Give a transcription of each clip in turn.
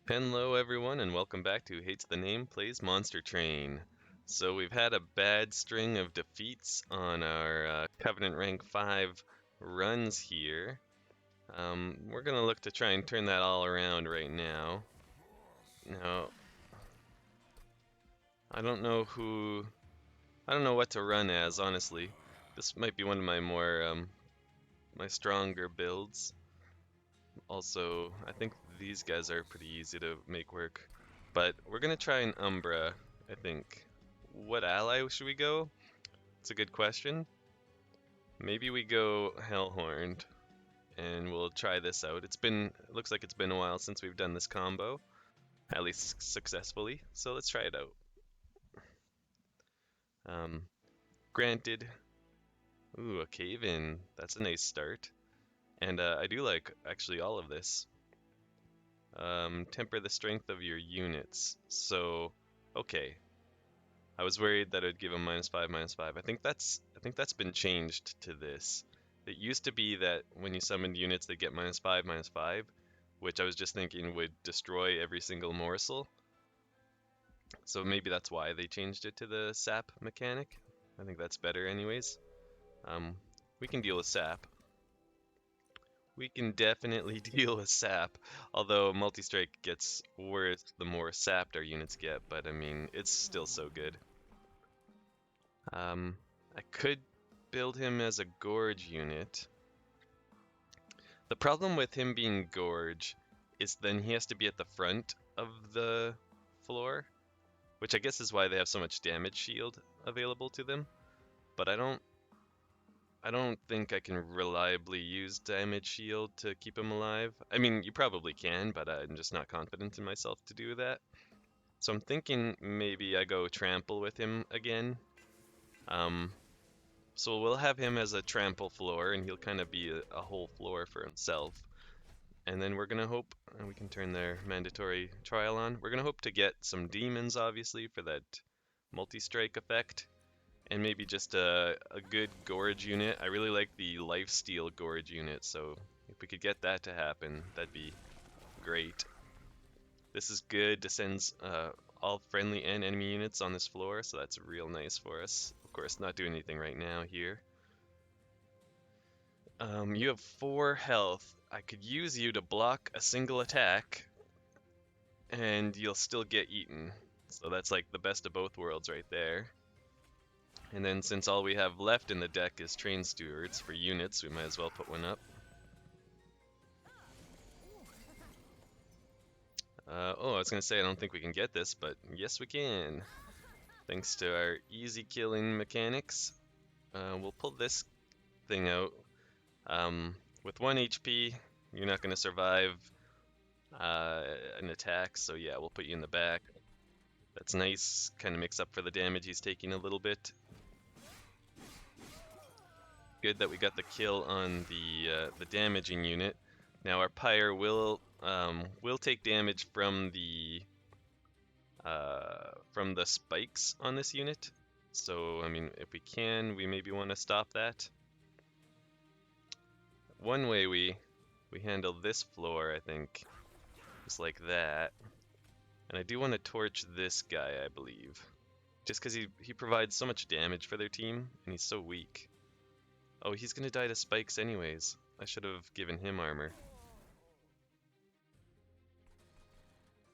Hello everyone and welcome back to Hates the Name Plays Monster Train. So we've had a bad string of defeats on our Covenant Rank 5 runs here. We're going to look to try and turn that all around right now. Now, I don't know I don't know what to run as, honestly. This might be one of my my stronger builds. Also, I think these guys are pretty easy to make work. But we're gonna try an Umbra, I think. What ally should we go? It's a good question. Maybe we go Hellhorned, and we'll try this out. It looks like it's been a while since we've done this combo, at least successfully. So let's try it out. Um, Granted, ooh, a cave-in. That's a nice start. And I do like actually all of this. Temper the strength of your units. So, okay. I was worried that it would give him -5, -5. I think that's been changed to this. It used to be that when you summoned units, they get -5, -5, which I was just thinking would destroy every single morsel. So maybe that's why they changed it to the sap mechanic. I think that's better anyways. Um, we can deal with sap. We can definitely deal with sap, although multi-strike gets worse the more sapped our units get, but I mean, it's still so good. I could build him as a gorge unit. The problem with him being gorge is then he has to be at the front of the floor, which I guess is why they have so much damage shield available to them. But I don't think I can reliably use damage shield to keep him alive. I mean, you probably can, but I'm just not confident in myself to do that. So I'm thinking maybe I go trample with him again. Um, So we'll have him as a trample floor, and he'll kind of be a whole floor for himself. And then we're gonna hope, and we can turn their mandatory trial on. We're gonna hope to get some demons, obviously, for that multi-strike effect, and maybe just a good gorge unit. I really like the lifesteal gorge unit, so if we could get that to happen, that'd be great. This is good to send all friendly and enemy units on this floor, so that's real nice for us. Of course, not doing anything right now here. You have 4 health. I could use you to block a single attack, and you'll still get eaten. So that's like the best of both worlds right there. And then since all we have left in the deck is Train Stewards for units, we might as well put one up. Oh, I was gonna say I don't think we can get this, but yes we can. Thanks to our easy killing mechanics. We'll pull this thing out. With 1 HP, you're not gonna survive an attack, so yeah, we'll put you in the back. That's nice, kind of makes up for the damage he's taking a little bit. Good that we got the kill on the damaging unit. Now our pyre will take damage from the spikes on this unit. So I mean, if we can, we maybe want to stop that. One way we handle this floor, I think, is like that. And I do want to torch this guy, I believe. Just because he provides so much damage for their team, and he's so weak. Oh, he's gonna die to spikes anyways. I should have given him armor.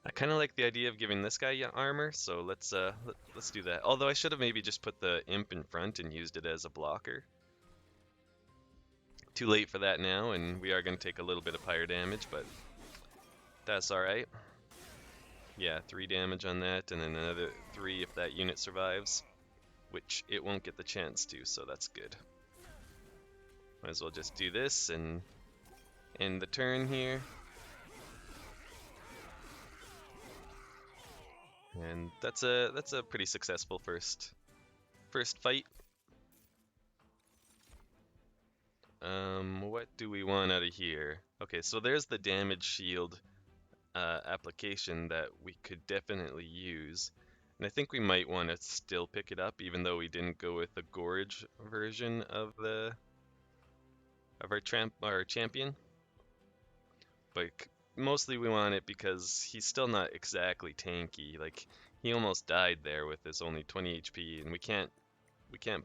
I kind of like the idea of giving this guy armor, so let's do that. Although I should have maybe just put the imp in front and used it as a blocker. Too late for that now, and we are gonna take a little bit of pyre damage, but that's alright. Yeah, 3 damage on that, and then another 3 if that unit survives, which it won't get the chance to, so that's good. Might as well just do this and end the turn here. And that's a pretty successful first fight. What do we want out of here? Okay, so there's the damage shield application that we could definitely use. And I think we might want to still pick it up, even though we didn't go with the gorge version of our champion. But mostly we want it because he's still not exactly tanky. Like he almost died there with his only 20 HP, and we can't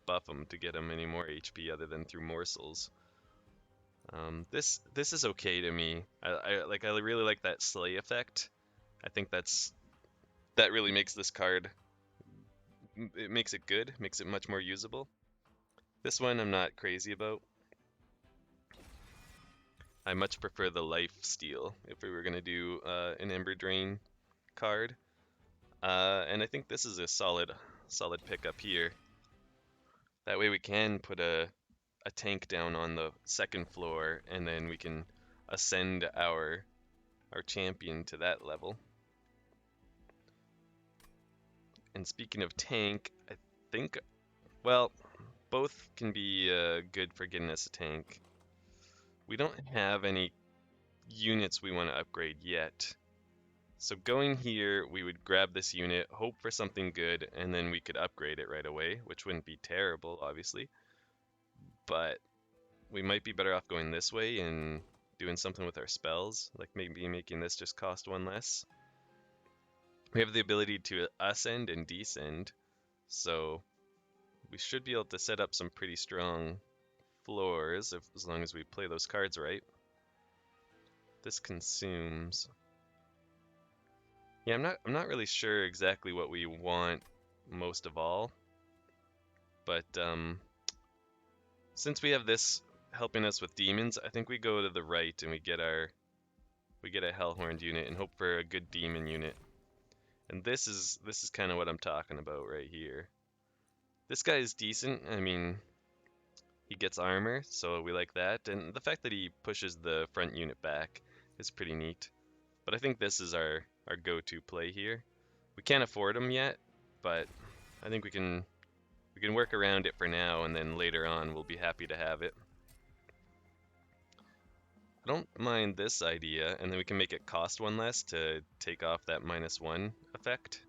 buff him to get him any more HP other than through morsels. This is okay to me. I really like that slay effect. I think that really makes this card. It makes it good, makes it much more usable. This one I'm not crazy about. I much prefer the life steal if we were gonna do an Ember Drain card. And I think this is a solid pickup here. That way we can put a tank down on the second floor, and then we can ascend our champion to that level. And speaking of tank, I think, well, both can be good for getting us a tank. We don't have any units we want to upgrade yet. So going here, we would grab this unit, hope for something good, and then we could upgrade it right away, which wouldn't be terrible, obviously. But we might be better off going this way and doing something with our spells, like maybe making this just cost one less. We have the ability to ascend and descend, so we should be able to set up some pretty strong floors as long as we play those cards right. This consumes. Yeah, I'm not really sure exactly what we want most of all, but since we have this helping us with demons, I think we go to the right and we get a Hellhorned unit and hope for a good demon unit. And this is kind of what I'm talking about right here. This guy is decent. I mean, he gets armor, so we like that. And the fact that he pushes the front unit back is pretty neat. But I think this is our go-to play here. We can't afford him yet, but I think we can work around it for now, and then later on we'll be happy to have it. I don't mind this idea, and then we can make it cost one less to take off that -1 effect.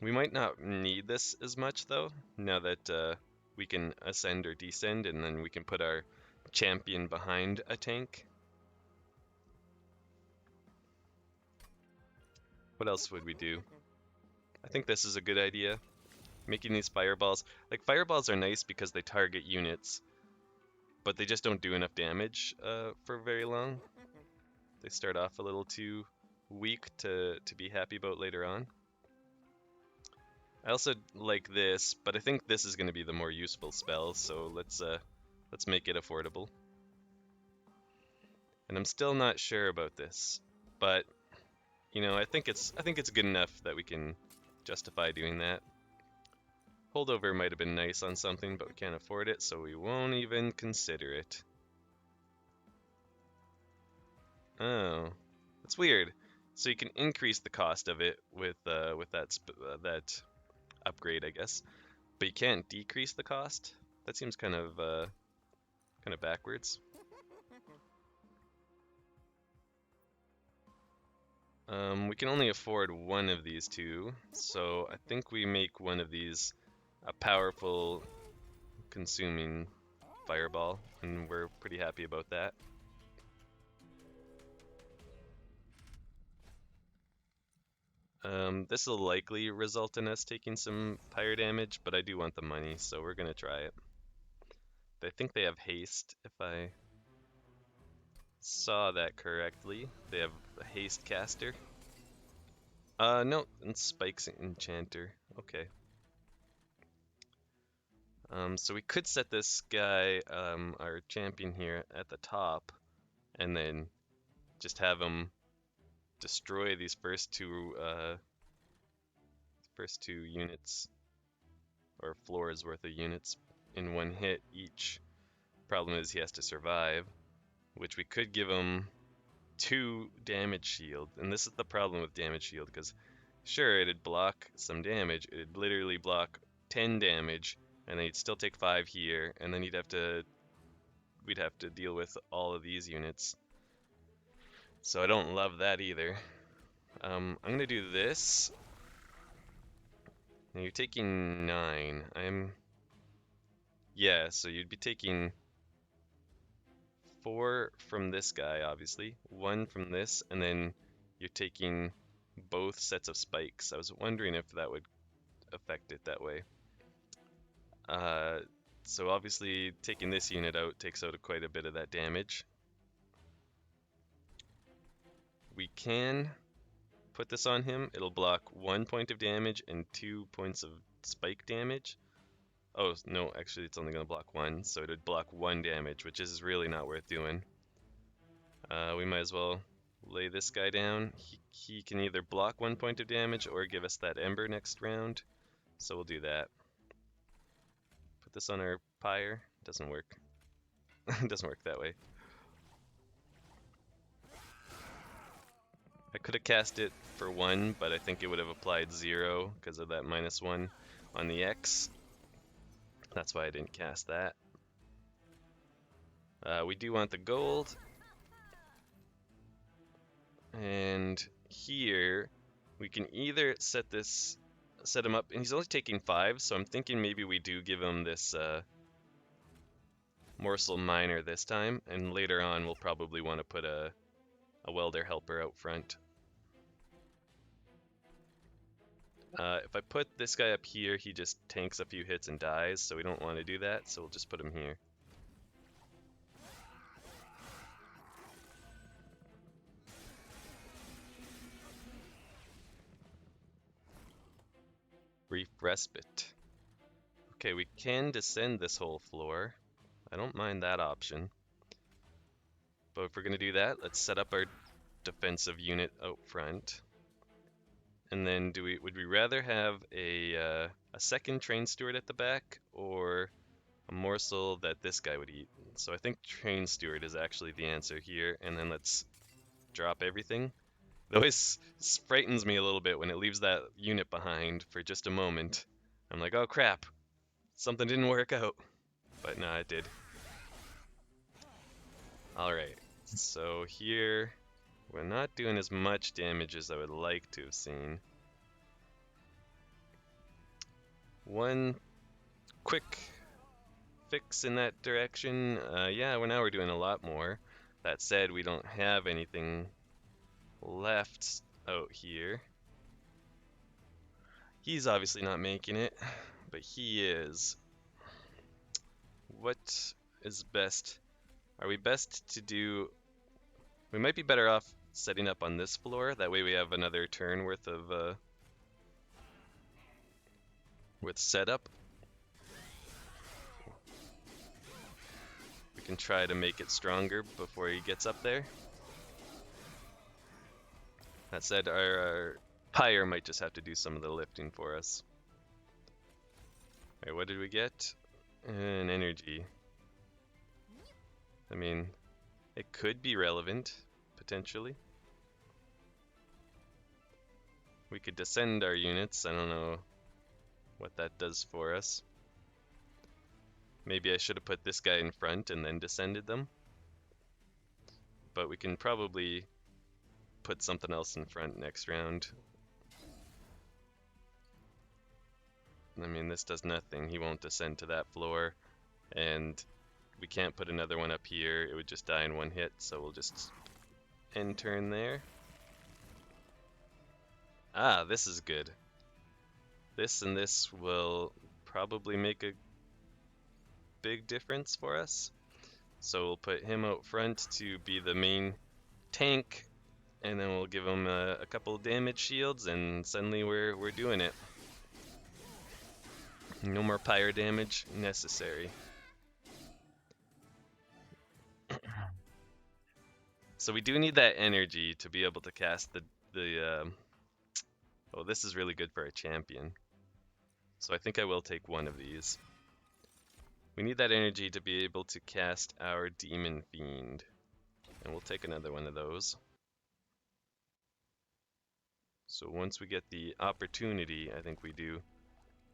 We might not need this as much though, now that we can ascend or descend, and then we can put our champion behind a tank. What else would we do? I think this is a good idea. Making these fireballs. Like, fireballs are nice because they target units, but they just don't do enough damage for very long. They start off a little too weak to be happy about later on. I also like this, but I think this is going to be the more useful spell, so let's make it affordable. And I'm still not sure about this, but you know, I think it's good enough that we can justify doing that. Holdover might have been nice on something, but we can't afford it, so we won't even consider it. Oh, that's weird. So you can increase the cost of it with that upgrade, I guess, but you can't decrease the cost. That seems kind of backwards. We can only afford one of these two, so I think we make one of these a powerful consuming fireball, and we're pretty happy about that. This will likely result in us taking some pyre damage, but I do want the money, so we're gonna try it. I think they have haste, if I saw that correctly. They have a haste caster. No, and Spike's enchanter. Okay. So we could set this guy, our champion here, at the top, and then just have him destroy these first two units, or floors worth of units in one hit each. Problem is he has to survive, which we could give him 2 damage shield, and this is the problem with damage shield, because sure, it'd block some damage, it'd literally block 10 damage, and then he'd still take 5 here, and then we'd have to deal with all of these units. So I don't love that either. I'm gonna do this. Now you're taking 9. Yeah, so you'd be taking 4 from this guy, obviously, 1 from this, and then you're taking both sets of spikes. I was wondering if that would affect it that way. Uh, so obviously taking this unit out takes out quite a bit of that damage. We can put this on him. It'll block 1 point of damage and 2 points of spike damage. Oh, no, actually it's only going to block 1, so it would block 1 damage, which is really not worth doing. We might as well lay this guy down. He can either block 1 point of damage or give us that ember next round, so we'll do that. Put this on our pyre. Doesn't work. It doesn't work that way. I could have cast it for 1, but I think it would have applied 0 because of that -1 on the X. That's why I didn't cast that. We do want the gold. And here we can either set him up, and he's only taking 5, so I'm thinking maybe we do give him this morsel miner this time, and later on we'll probably want to put a welder helper out front. If I put this guy up here, he just tanks a few hits and dies, so we don't want to do that, so we'll just put him here. Brief respite. Okay, we can descend this whole floor. I don't mind that option. But if we're going to do that, let's set up our defensive unit out front. And then would we rather have a second train steward at the back or a morsel that this guy would eat? So I think train steward is actually the answer here. And then let's drop everything. It always frightens me a little bit when it leaves that unit behind for just a moment. I'm like, oh crap, something didn't work out. But no, it did. Alright, so here we're not doing as much damage as I would like to have seen. One quick fix in that direction. Yeah, now we're doing a lot more. That said, we don't have anything left out here. He's obviously not making it, but he is. What is best? Are we best to do... We might be better off setting up on this floor. That way we have another turn worth of with setup. We can try to make it stronger before he gets up there. That said, our pyre might just have to do some of the lifting for us. Alright, what did we get? An energy. I mean, it could be relevant, potentially. We could descend our units. I don't know what that does for us. Maybe I should have put this guy in front and then descended them. But we can probably put something else in front next round. I mean, this does nothing. He won't descend to that floor. And we can't put another one up here. It would just die in one hit, so we'll just end turn there. Ah, this is good. This and this will probably make a big difference for us. So we'll put him out front to be the main tank, and then we'll give him a couple damage shields, and suddenly we're doing it. No more pyre damage necessary. So we do need that energy to be able to cast the oh, this is really good for a champion. So I think I will take one of these. We need that energy to be able to cast our Demon Fiend. And we'll take another one of those. So once we get the opportunity, I think we do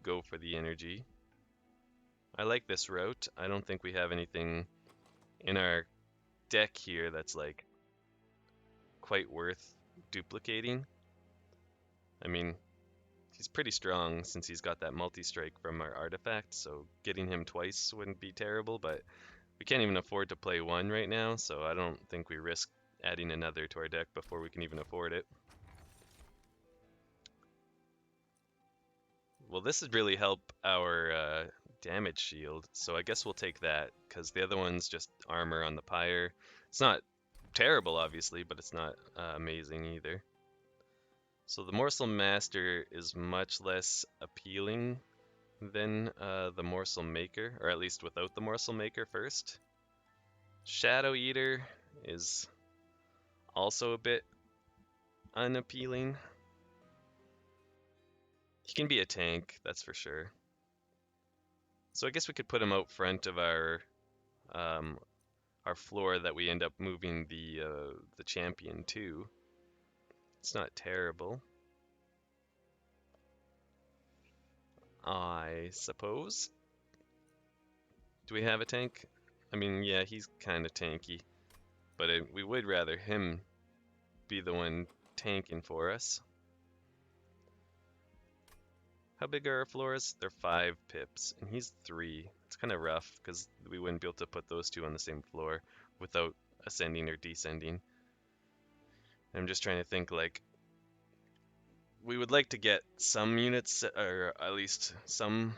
go for the energy. I like this route. I don't think we have anything in our deck here that's like quite worth duplicating. I mean, he's pretty strong since he's got that multi-strike from our artifact, so getting him twice wouldn't be terrible, but We can't even afford to play one right now, so I don't think we risk adding another to our deck before we can even afford it. Well, this would really help our damage shield, so I guess we'll take that, because the other one's just armor on the pyre. It's not terrible, obviously, but it's not amazing either. So the Morsel Master is much less appealing than the Morsel Maker, or at least without the Morsel Maker first. Shadow Eater is also a bit unappealing. He can be a tank, that's for sure. So I guess we could put him out front of our floor that we end up moving the champion to. It's not terrible, I suppose. Do we have a tank? I mean, yeah, he's kind of tanky, but we would rather him be the one tanking for us. How big are our floors? They're 5 pips, and he's 3. It's kind of rough, because we wouldn't be able to put those two on the same floor without ascending or descending. I'm just trying to think, like, we would like to get some units, or at least some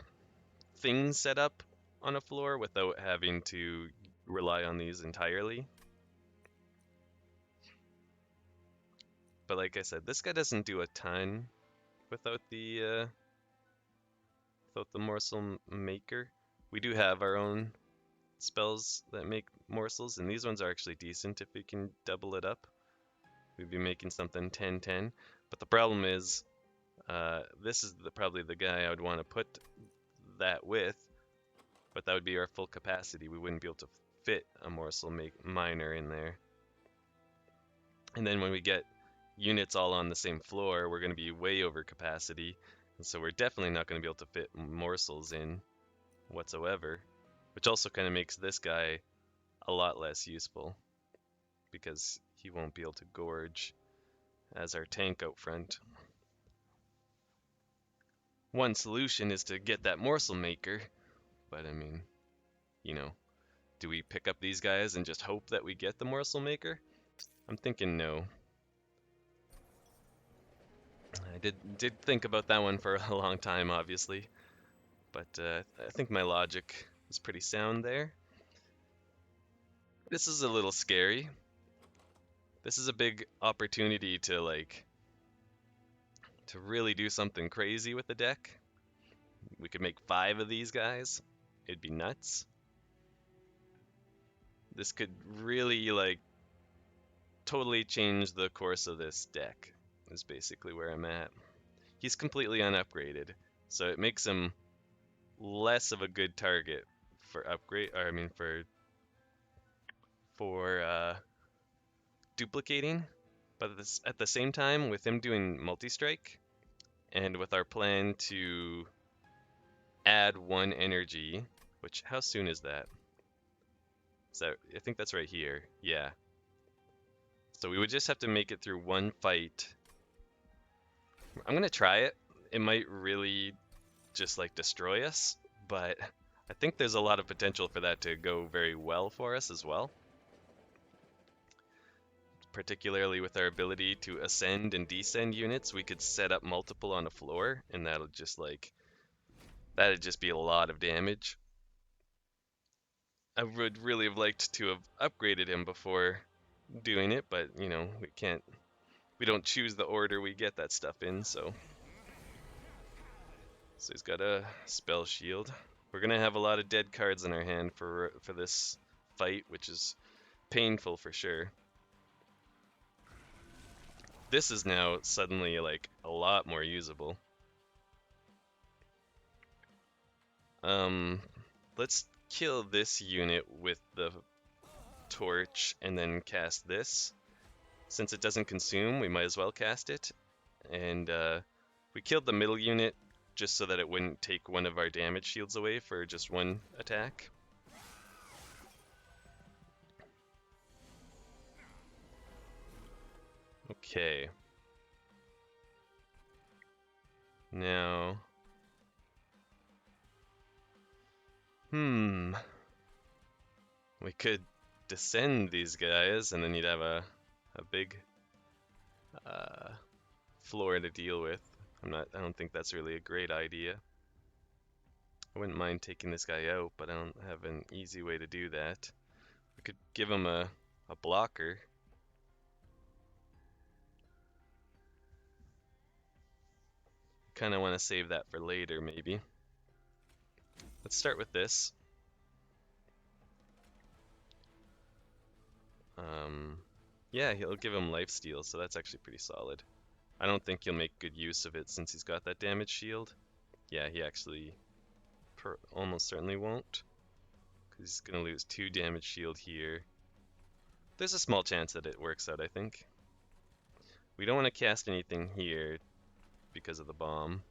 things set up on a floor without having to rely on these entirely. But like I said, this guy doesn't do a ton without the morsel maker. We do have our own spells that make morsels, and these ones are actually decent if we can double it up. We'd be making something 10-10. But the problem is, this is probably the guy I would want to put that with, but that would be our full capacity. We wouldn't be able to fit a morsel miner in there. And then when we get units all on the same floor, we're going to be way over capacity, and so we're definitely not going to be able to fit morsels in whatsoever, which also kind of makes this guy a lot less useful because he won't be able to gorge as our tank out front. One solution is to get that morsel maker, but I mean, you know, do we pick up these guys and just hope that we get the morsel maker? I'm thinking no. I did think about that one for a long time, obviously, but I think my logic is pretty sound there. This is a little scary. This is a big opportunity to really do something crazy with the deck. We could make 5 of these guys. It'd be nuts. This could really totally change the course of this deck, is basically where I'm at. He's completely unupgraded, so it makes him less of a good target for upgrade, or I mean for duplicating. But at the same time, with him doing multi-strike, and with our plan to add 1 energy, which, how soon is that? So I think that's right here. Yeah. So we would just have to make it through 1 fight. I'm gonna try it. It might really just destroy us, but I think there's a lot of potential for that to go very well for us as well. Particularly with our ability to ascend and descend units, we could set up multiple on a floor, and that'd just be a lot of damage. I would really have liked to have upgraded him before doing it, but we don't choose the order we get that stuff in, so he's got a spell shield. We're gonna have a lot of dead cards in our hand for this fight, which is painful for sure. This is now suddenly a lot more usable. Let's kill this unit with the torch and then cast this. Since it doesn't consume, we might as well cast it. And we killed the middle unit just so that it wouldn't take one of our damage shields away for just 1 attack. Okay. Now... We could descend these guys, and then you'd have a big uh, floor to deal with. I don't think that's really a great idea. I wouldn't mind taking this guy out, but I don't have an easy way to do that. We could give him a blocker. Kind of want to save that for later, maybe. Let's start with this. Um, yeah, he'll give him lifesteal, so that's actually pretty solid. I don't think he'll make good use of it since he's got that damage shield. Yeah, he actually almost certainly won't, because he's going to lose 2 damage shield here. There's a small chance that it works out, I think. We don't want to cast anything here because of the bomb.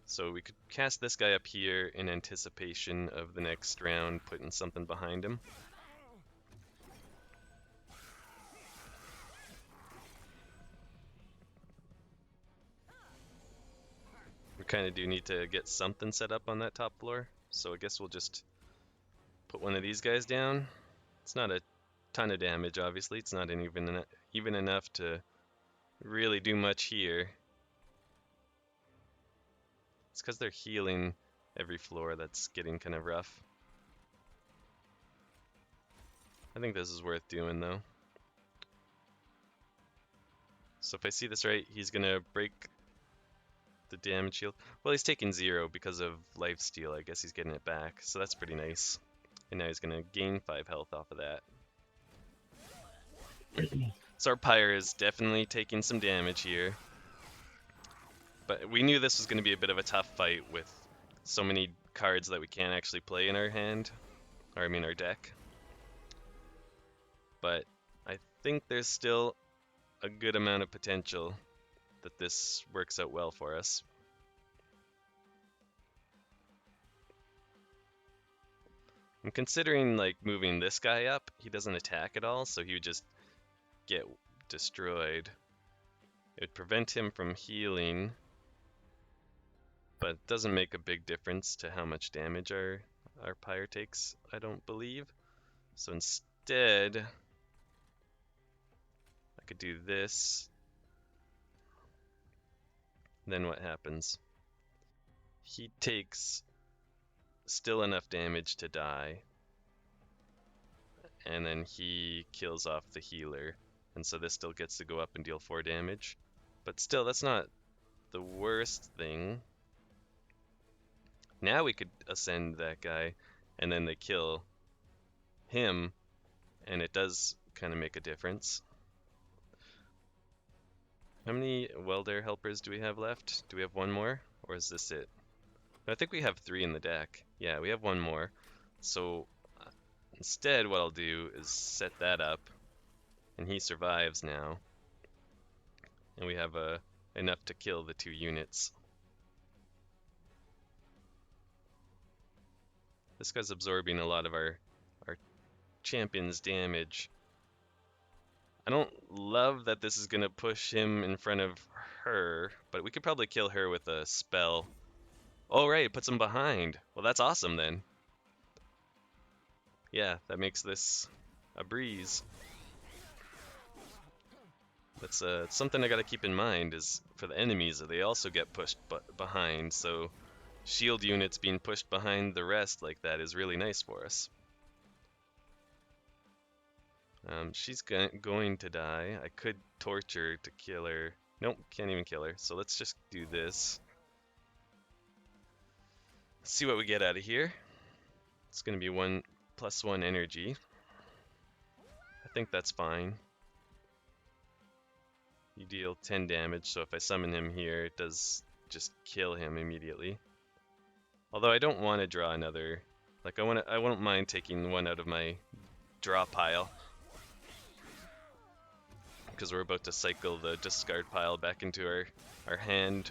So we could cast this guy up here in anticipation of the next round, putting something behind him. We kind of do need to get something set up on that top floor, so I guess we'll just put one of these guys down. It's not a ton of damage, obviously. It's not even enough to really do much here. It's because they're healing every floor that's getting kind of rough. I think this is worth doing, though. So if I see this right, he's going to break the damage shield. Well, he's taking 0 because of lifesteal. I guess he's getting it back, so that's pretty nice. And now he's going to gain 5 health off of that. So our Pyre is definitely taking some damage here. But we knew this was going to be a bit of a tough fight with so many cards that we can't actually play in our hand. Or I mean our deck. But I think there's still a good amount of potential that this works out well for us. I'm considering like moving this guy up. He doesn't attack at all, so he would just get destroyed. It would prevent him from healing, but it doesn't make a big difference to how much damage our Pyre takes, I don't believe. So instead, I could do this. Then what happens? He takes still enough damage to die, and then he kills off the healer, and so this still gets to go up and deal 4 damage. But still, that's not the worst thing. Now we could ascend that guy, and then they kill him, and it does kind of make a difference. How many Welder helpers do we have left? Do we have one more, or is this it? I think we have 3 in the deck. Yeah, we have one more. So instead, what I'll do is set that up, and he survives now. And we have enough to kill the 2 units. This guy's absorbing a lot of our champion's damage. I don't love that this is going to push him in front of her, but we could probably kill her with a spell. Oh, right, it puts him behind. Well, that's awesome then. Yeah, that makes this a breeze. That's something I gotta keep in mind is for the enemies, they also get pushed behind, so shield units being pushed behind the rest like that is really nice for us. She's going to die. I could torture to kill her. Nope, can't even kill her. So let's just do this. See what we get out of here. It's going to be 1+1 energy. I think that's fine. You deal 10 damage, so if I summon him here, it does just kill him immediately. Although I don't want to draw another. Like I won't mind taking one out of my draw pile, because we're about to cycle the discard pile back into our hand.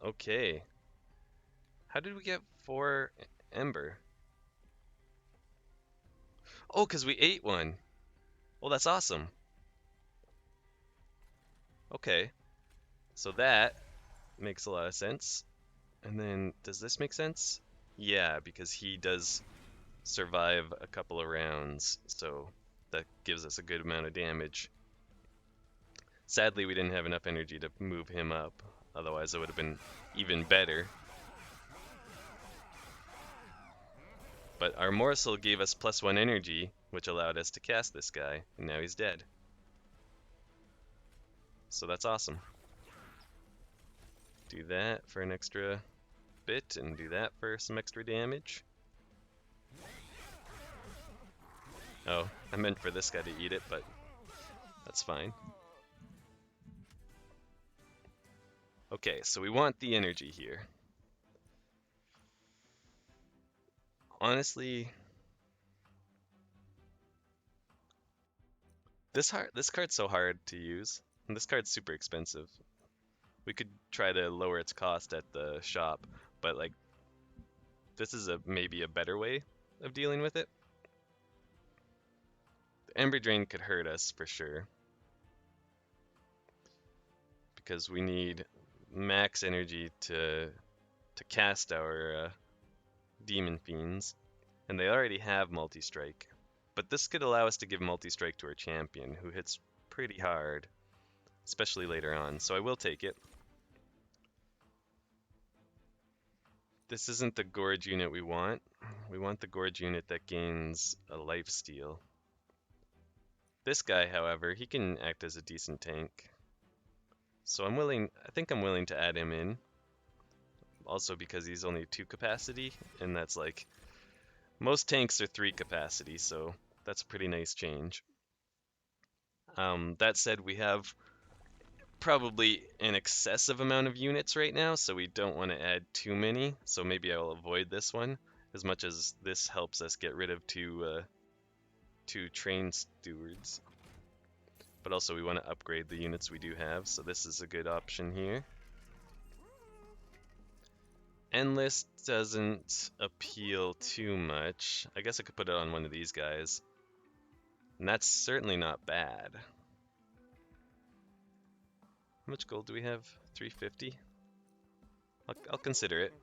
Okay. How did we get 4 Ember? Oh, because we ate one. Well, that's awesome. Okay. So that makes a lot of sense. And then, does this make sense? Yeah, because he does survive a couple of rounds, so that gives us a good amount of damage. Sadly, we didn't have enough energy to move him up, otherwise it would have been even better. But our morsel gave us +1 energy, which allowed us to cast this guy, and now he's dead. So that's awesome. Do that for an extra bit, and do that for some extra damage. Oh, I meant for this guy to eat it, but that's fine. Okay, so we want the energy here. Honestly, this card's so hard to use, and this card's super expensive. We could try to lower its cost at the shop, but like this is maybe a better way of dealing with it. The Ember Drain could hurt us for sure because we need max energy to cast our Demon Fiends, and they already have multi-strike. But this could allow us to give multi-strike to our champion, who hits pretty hard, especially later on, so I will take it. This isn't the Gorge unit we want. We want the Gorge unit that gains a lifesteal. This guy, however, he can act as a decent tank. So I think I'm willing to add him in. Also because he's only 2 capacity, and that's like, most tanks are 3 capacity, so that's a pretty nice change. That said, we have probably an excessive amount of units right now, so we don't want to add too many, so maybe I'll avoid this one, as much as this helps us get rid of two train stewards. But also we want to upgrade the units we do have, so this is a good option here. Endless doesn't appeal too much. I guess I could put it on one of these guys. And that's certainly not bad. How much gold do we have? 350? I'll consider it.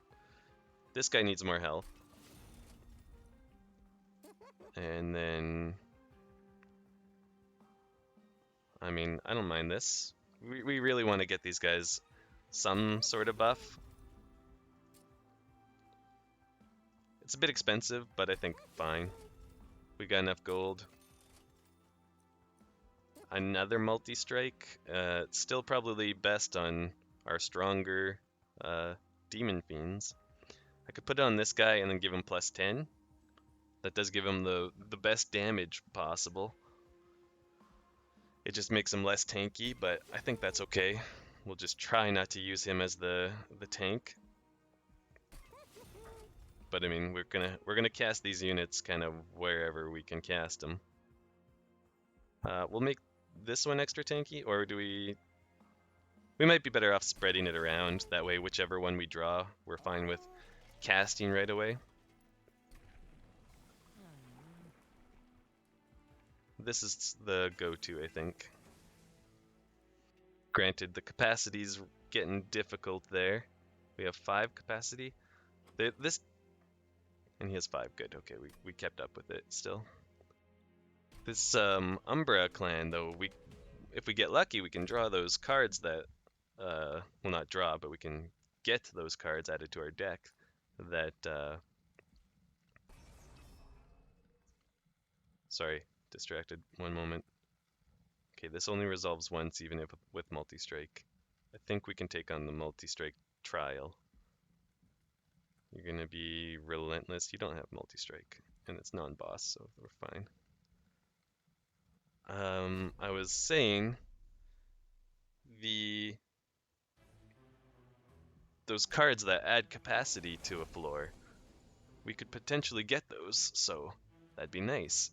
This guy needs more health. And then... I mean, I don't mind this. We really want to get these guys some sort of buff. It's a bit expensive, but I think fine. We got enough gold. Another multi-strike. It's still probably best on our stronger Demon Fiends. I could put it on this guy and then give him +10. That does give him the best damage possible. It just makes him less tanky, but I think that's okay. We'll just try not to use him as the tank. But I mean, we're gonna cast these units kind of wherever we can cast them. We'll make this one extra tanky, or do we? We might be better off spreading it around. That way, whichever one we draw, we're fine with casting right away. This is the go-to, I think. Granted, the capacity's getting difficult there. We have 5 capacity. This, and he has 5. Good. Okay, we kept up with it still. This Umbra clan, though, if we get lucky, we can draw those cards that, well, not draw, but we can get those cards added to our deck that, sorry, distracted, one moment. Okay, this only resolves once, even if with multi-strike. I think we can take on the multi-strike trial. You're gonna be relentless. You don't have multi-strike, and it's non-boss, so we're fine. I was saying those cards that add capacity to a floor, we could potentially get those, so that'd be nice.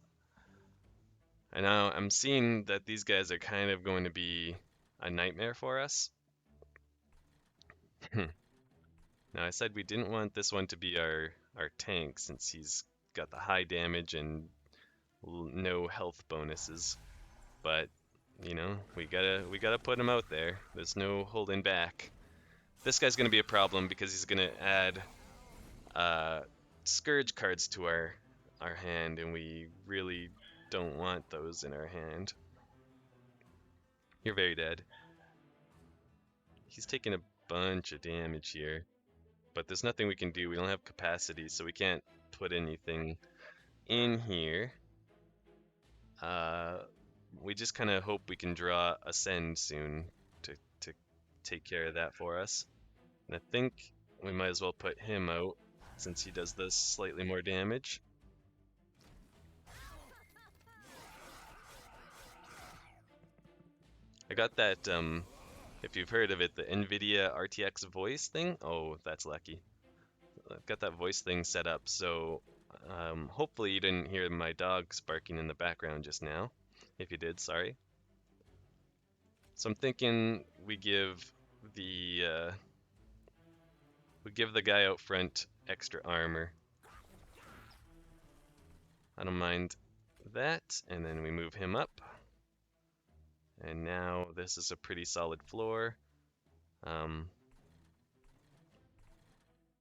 And now I'm seeing that these guys are kind of going to be a nightmare for us. Now I said we didn't want this one to be our tank since he's got the high damage and no health bonuses. But you know, we gotta put him out there. There's no holding back. This guy's going to be a problem because he's going to add uh, Scourge cards to our hand, and we really don't want those in our hand. You're very dead. He's taking a bunch of damage here, but there's nothing we can do. We don't have capacity, so we can't put anything in here. Uh, we just kind of hope we can draw Ascend soon to take care of that for us. And I think we might as well put him out since he does this slightly more damage. I got that, if you've heard of it, the NVIDIA RTX voice thing. Oh, that's lucky. I've got that voice thing set up, so hopefully you didn't hear my dogs barking in the background just now. If you did, sorry. So I'm thinking we give the guy out front extra armor. I don't mind that, and then we move him up. And now this is a pretty solid floor.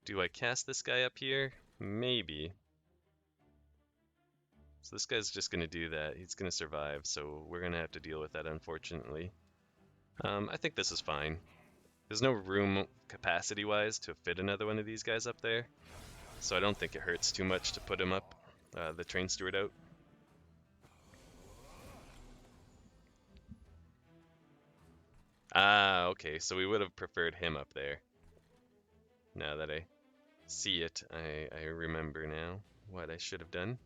Do I cast this guy up here? Maybe. So this guy's just going to do that. He's going to survive, so we're going to have to deal with that, unfortunately. I think this is fine. There's no room capacity-wise to fit another one of these guys up there, so I don't think it hurts too much to put him up, the train steward out. Ah, okay, so we would have preferred him up there. Now that I see it, I remember now what I should have done.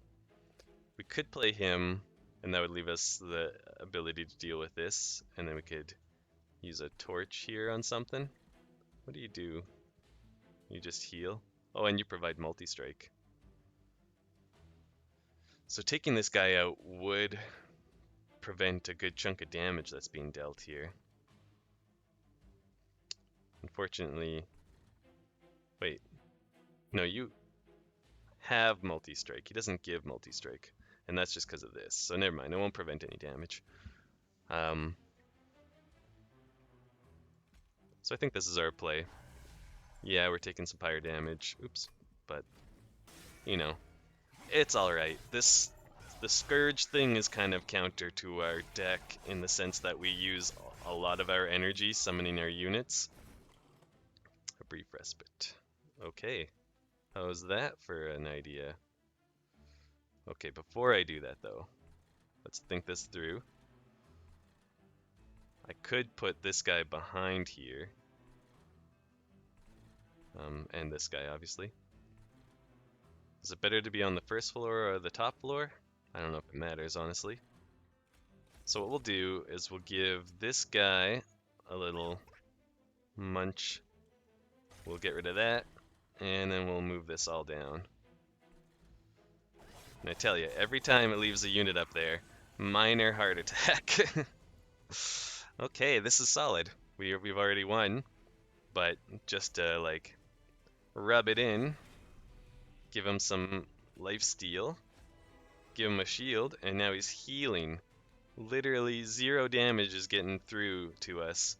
We could play him, and that would leave us the ability to deal with this, and then we could use a torch here on something. What do? You just heal? Oh, and you provide multi-strike. So taking this guy out would prevent a good chunk of damage that's being dealt here. Unfortunately, wait, no, you have multi-strike. He doesn't give multi-strike, and that's just because of this. So never mind, it won't prevent any damage. So I think this is our play. Yeah, we're taking some pyre damage. Oops, but you know, it's all right. The Scourge thing is kind of counter to our deck in the sense that we use a lot of our energy summoning our units. A brief respite. Okay, how's that for an idea? Okay, before I do that though, let's think this through. I could put this guy behind here. And this guy, obviously. Is it better to be on the first floor or the top floor? I don't know if it matters, honestly. So what we'll do is we'll give this guy a little munch. We'll get rid of that, and then we'll move this all down. And I tell you, every time it leaves a unit up there, minor heart attack. Okay, this is solid. We've already won, but just to like rub it in, give him some life steal, give him a shield, and now he's healing. Literally 0 damage is getting through to us,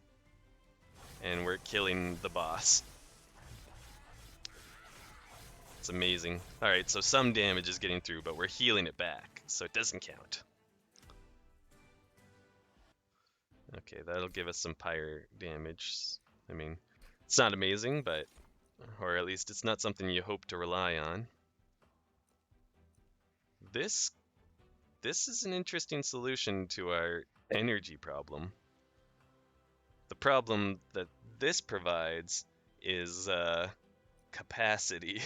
and we're killing the boss. It's amazing. Alright, so some damage is getting through, but we're healing it back, so it doesn't count. Okay, that'll give us some pyre damage. I mean, it's not amazing, but, or at least it's not something you hope to rely on. This is an interesting solution to our energy problem. The problem that this provides is capacity,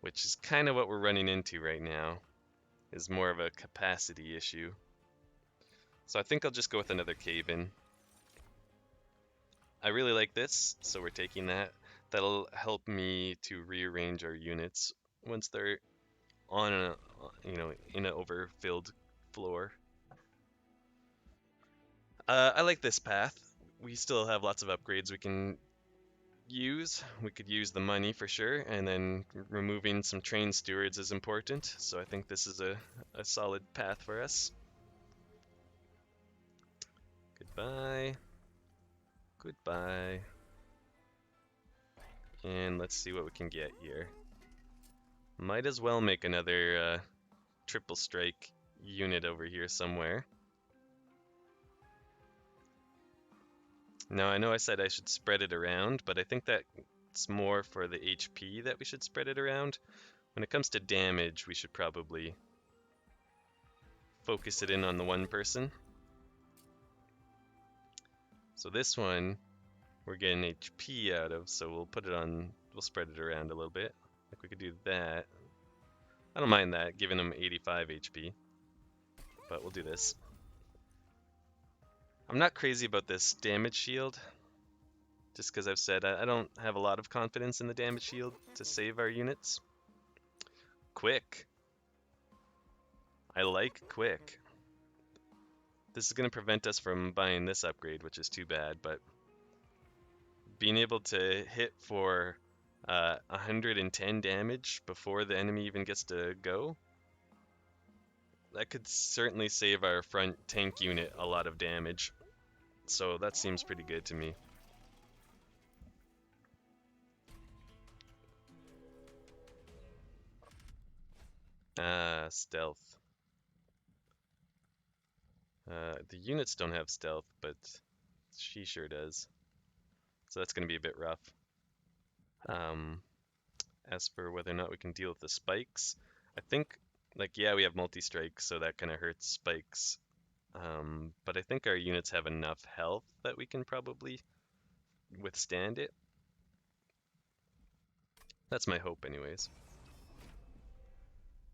which is kind of what we're running into right now, is more of a capacity issue. So I think I'll just go with another cave-in. I really like this, so we're taking that. That'll help me to rearrange our units once they're on a, in an overfilled floor. I like this path. We still have lots of upgrades we can use. We could use the money for sure, and then removing some train stewards is important. So I think this is a solid path for us. Goodbye. Goodbye. And let's see what we can get here. Might as well make another triple strike unit over here somewhere. Now I know I said I should spread it around, but I think that's more for the HP that we should spread it around. When it comes to damage, we should probably focus it in on the one person. So this one, we're getting HP out of, so we'll spread it around a little bit. Like we could do that. I don't mind that, giving him 85 HP, but we'll do this. I'm not crazy about this damage shield, just because I've said I don't have a lot of confidence in the damage shield to save our units. Quick. I like quick. This is going to prevent us from buying this upgrade, which is too bad, but being able to hit for 110 damage before the enemy even gets to go, that could certainly save our front tank unit a lot of damage. So that seems pretty good to me. Stealth. The units don't have stealth, but she sure does. So that's going to be a bit rough. As for whether or not we can deal with the spikes, I think, like, yeah, we have multi-strike, so that kind of hurts spikes. But I think our units have enough health that we can probably withstand it. That's my hope anyways.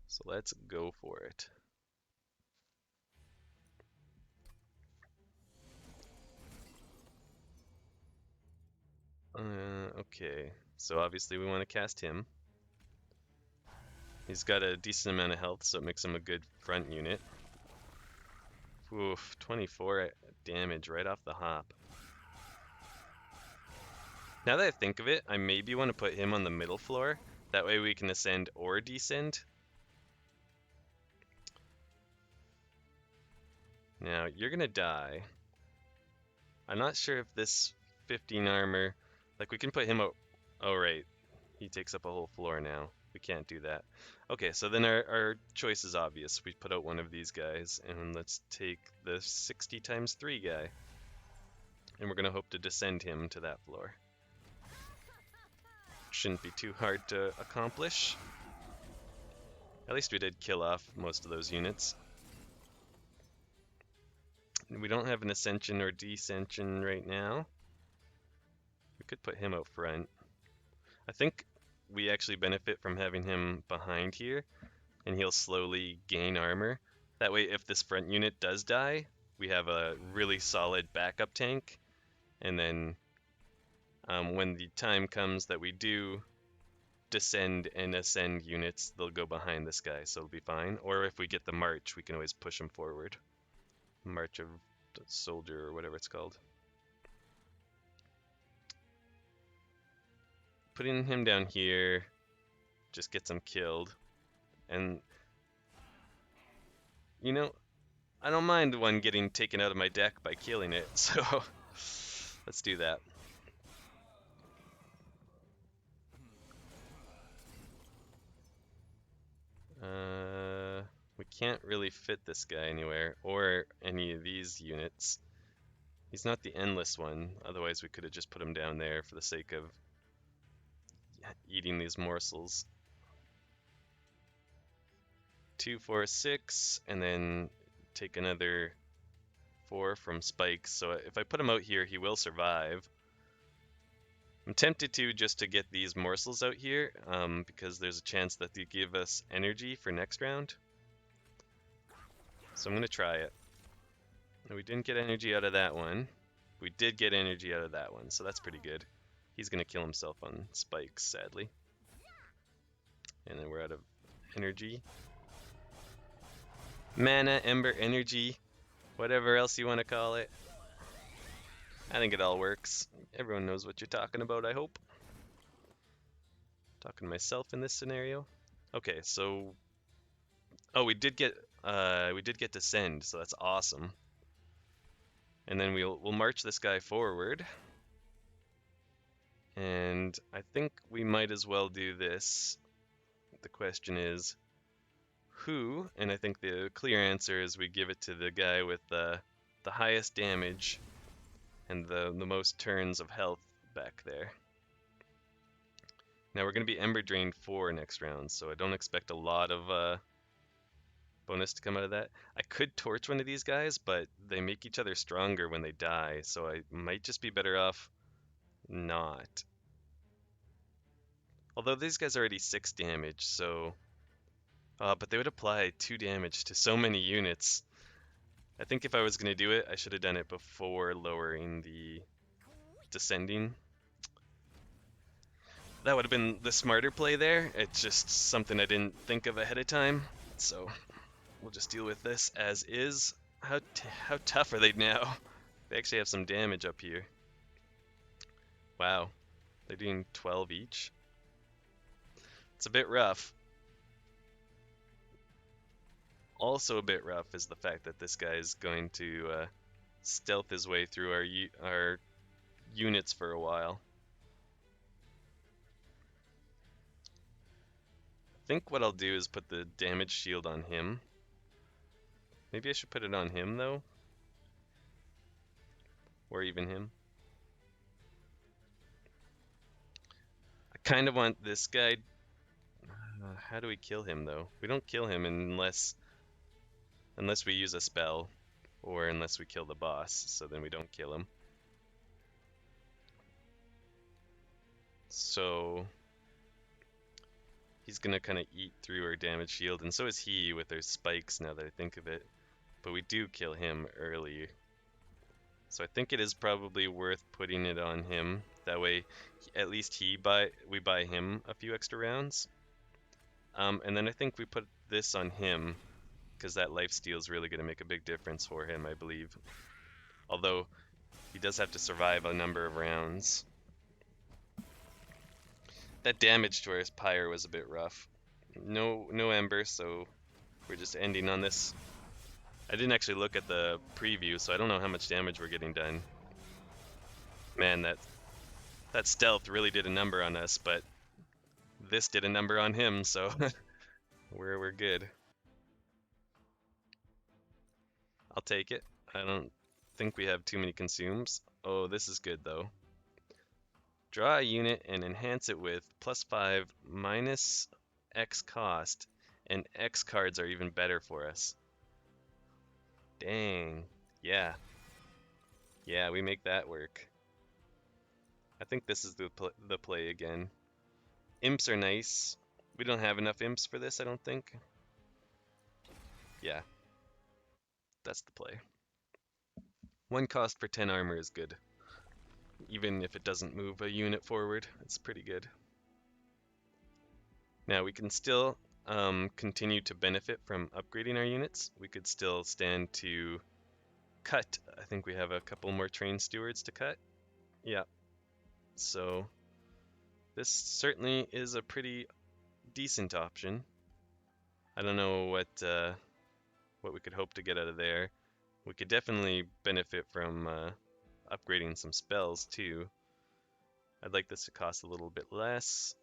So let's go for it. Okay, so obviously we want to cast him. He's got a decent amount of health, so it makes him a good front unit. Oof, 24 damage right off the hop. Now that I think of it, I maybe want to put him on the middle floor. That way we can ascend or descend. Now, you're gonna die. I'm not sure if this 15 armor, like we can put him out. Oh, right. He takes up a whole floor now. We can't do that. Okay, so then our choice is obvious. We put out one of these guys, and let's take the 60 times 3 guy. And we're gonna hope to descend him to that floor. Shouldn't be too hard to accomplish. At least we did kill off most of those units. We don't have an ascension or descension right now. We could put him out front. I think we actually benefit from having him behind here, and he'll slowly gain armor. That way, if this front unit does die, we have a really solid backup tank. And then when the time comes that we do descend and ascend units, they'll go behind this guy, so it'll be fine. Or if we get the march, we can always push him forward. March of the Soldier or whatever it's called. Putting him down here just gets him killed. And, you know, I don't mind one getting taken out of my deck by killing it, so let's do that. We can't really fit this guy anywhere, or any of these units. He's not the endless one, otherwise we could have just put him down there for the sake of eating these morsels. 2, 4, 6, and then take another 4 from spikes. So if I put him out here, he will survive. I'm tempted to just to get these morsels out here, because there's a chance that they give us energy for next round. So I'm going to try it. We didn't get energy out of that one. We did get energy out of that one, so that's pretty good. He's going to kill himself on spikes, sadly. And then we're out of energy. Mana, ember, energy, whatever else you want to call it. I think it all works. Everyone knows what you're talking about, I hope. Talking to myself in this scenario. Okay, so we did get descend, so that's awesome. And then we'll march this guy forward. And I think we might as well do this. The question is who? And I think the clear answer is we give it to the guy with the highest damage and the most turns of health back there. Now we're going to be Ember Drain 4 next round, so I don't expect a lot of bonus to come out of that. I could torch one of these guys, but they make each other stronger when they die, so I might just be better off not. Although these guys are already 6 damage, so... but they would apply 2 damage to so many units. I think if I was going to do it, I should have done it before lowering the descending. That would have been the smarter play there. It's just something I didn't think of ahead of time, so we'll just deal with this as is. How tough are they now? They actually have some damage up here. Wow, they're doing 12 each. It's a bit rough. Also a bit rough is the fact that this guy is going to stealth his way through our units for a while. I think what I'll do is put the damage shield on him. Maybe I should put it on him though, or even him. I kind of want this guy. How do we kill him though? We don't kill him unless we use a spell, or unless we kill the boss, so then we don't kill him. So he's gonna kind of eat through our damage shield, and so is he with their spikes now that I think of it. But we do kill him early. So I think it is probably worth putting it on him. That way, at least we buy him a few extra rounds. And then I think we put this on him, because that lifesteal is really going to make a big difference for him, I believe. Although, he does have to survive a number of rounds. That damage to our pyre was a bit rough. No ember, so we're just ending on this. I didn't actually look at the preview, so I don't know how much damage we're getting done. Man, that stealth really did a number on us, but this did a number on him, so we're good. I'll take it. I don't think we have too many consumes. Oh, this is good though. Draw a unit and enhance it with +5 minus X cost, and X cards are even better for us. Dang. Yeah. Yeah, we make that work. I think this is the play again. Imps are nice. We don't have enough imps for this, I don't think. Yeah. That's the play. 1 cost for 10 armor is good. Even if it doesn't move a unit forward, it's pretty good. Now we can still continue to benefit from upgrading our units. We could still stand to cut. I think we have a couple more train stewards to cut. Yeah. So this certainly is a pretty decent option. I don't know what we could hope to get out of there. We could definitely benefit from upgrading some spells too. I'd like this to cost a little bit less.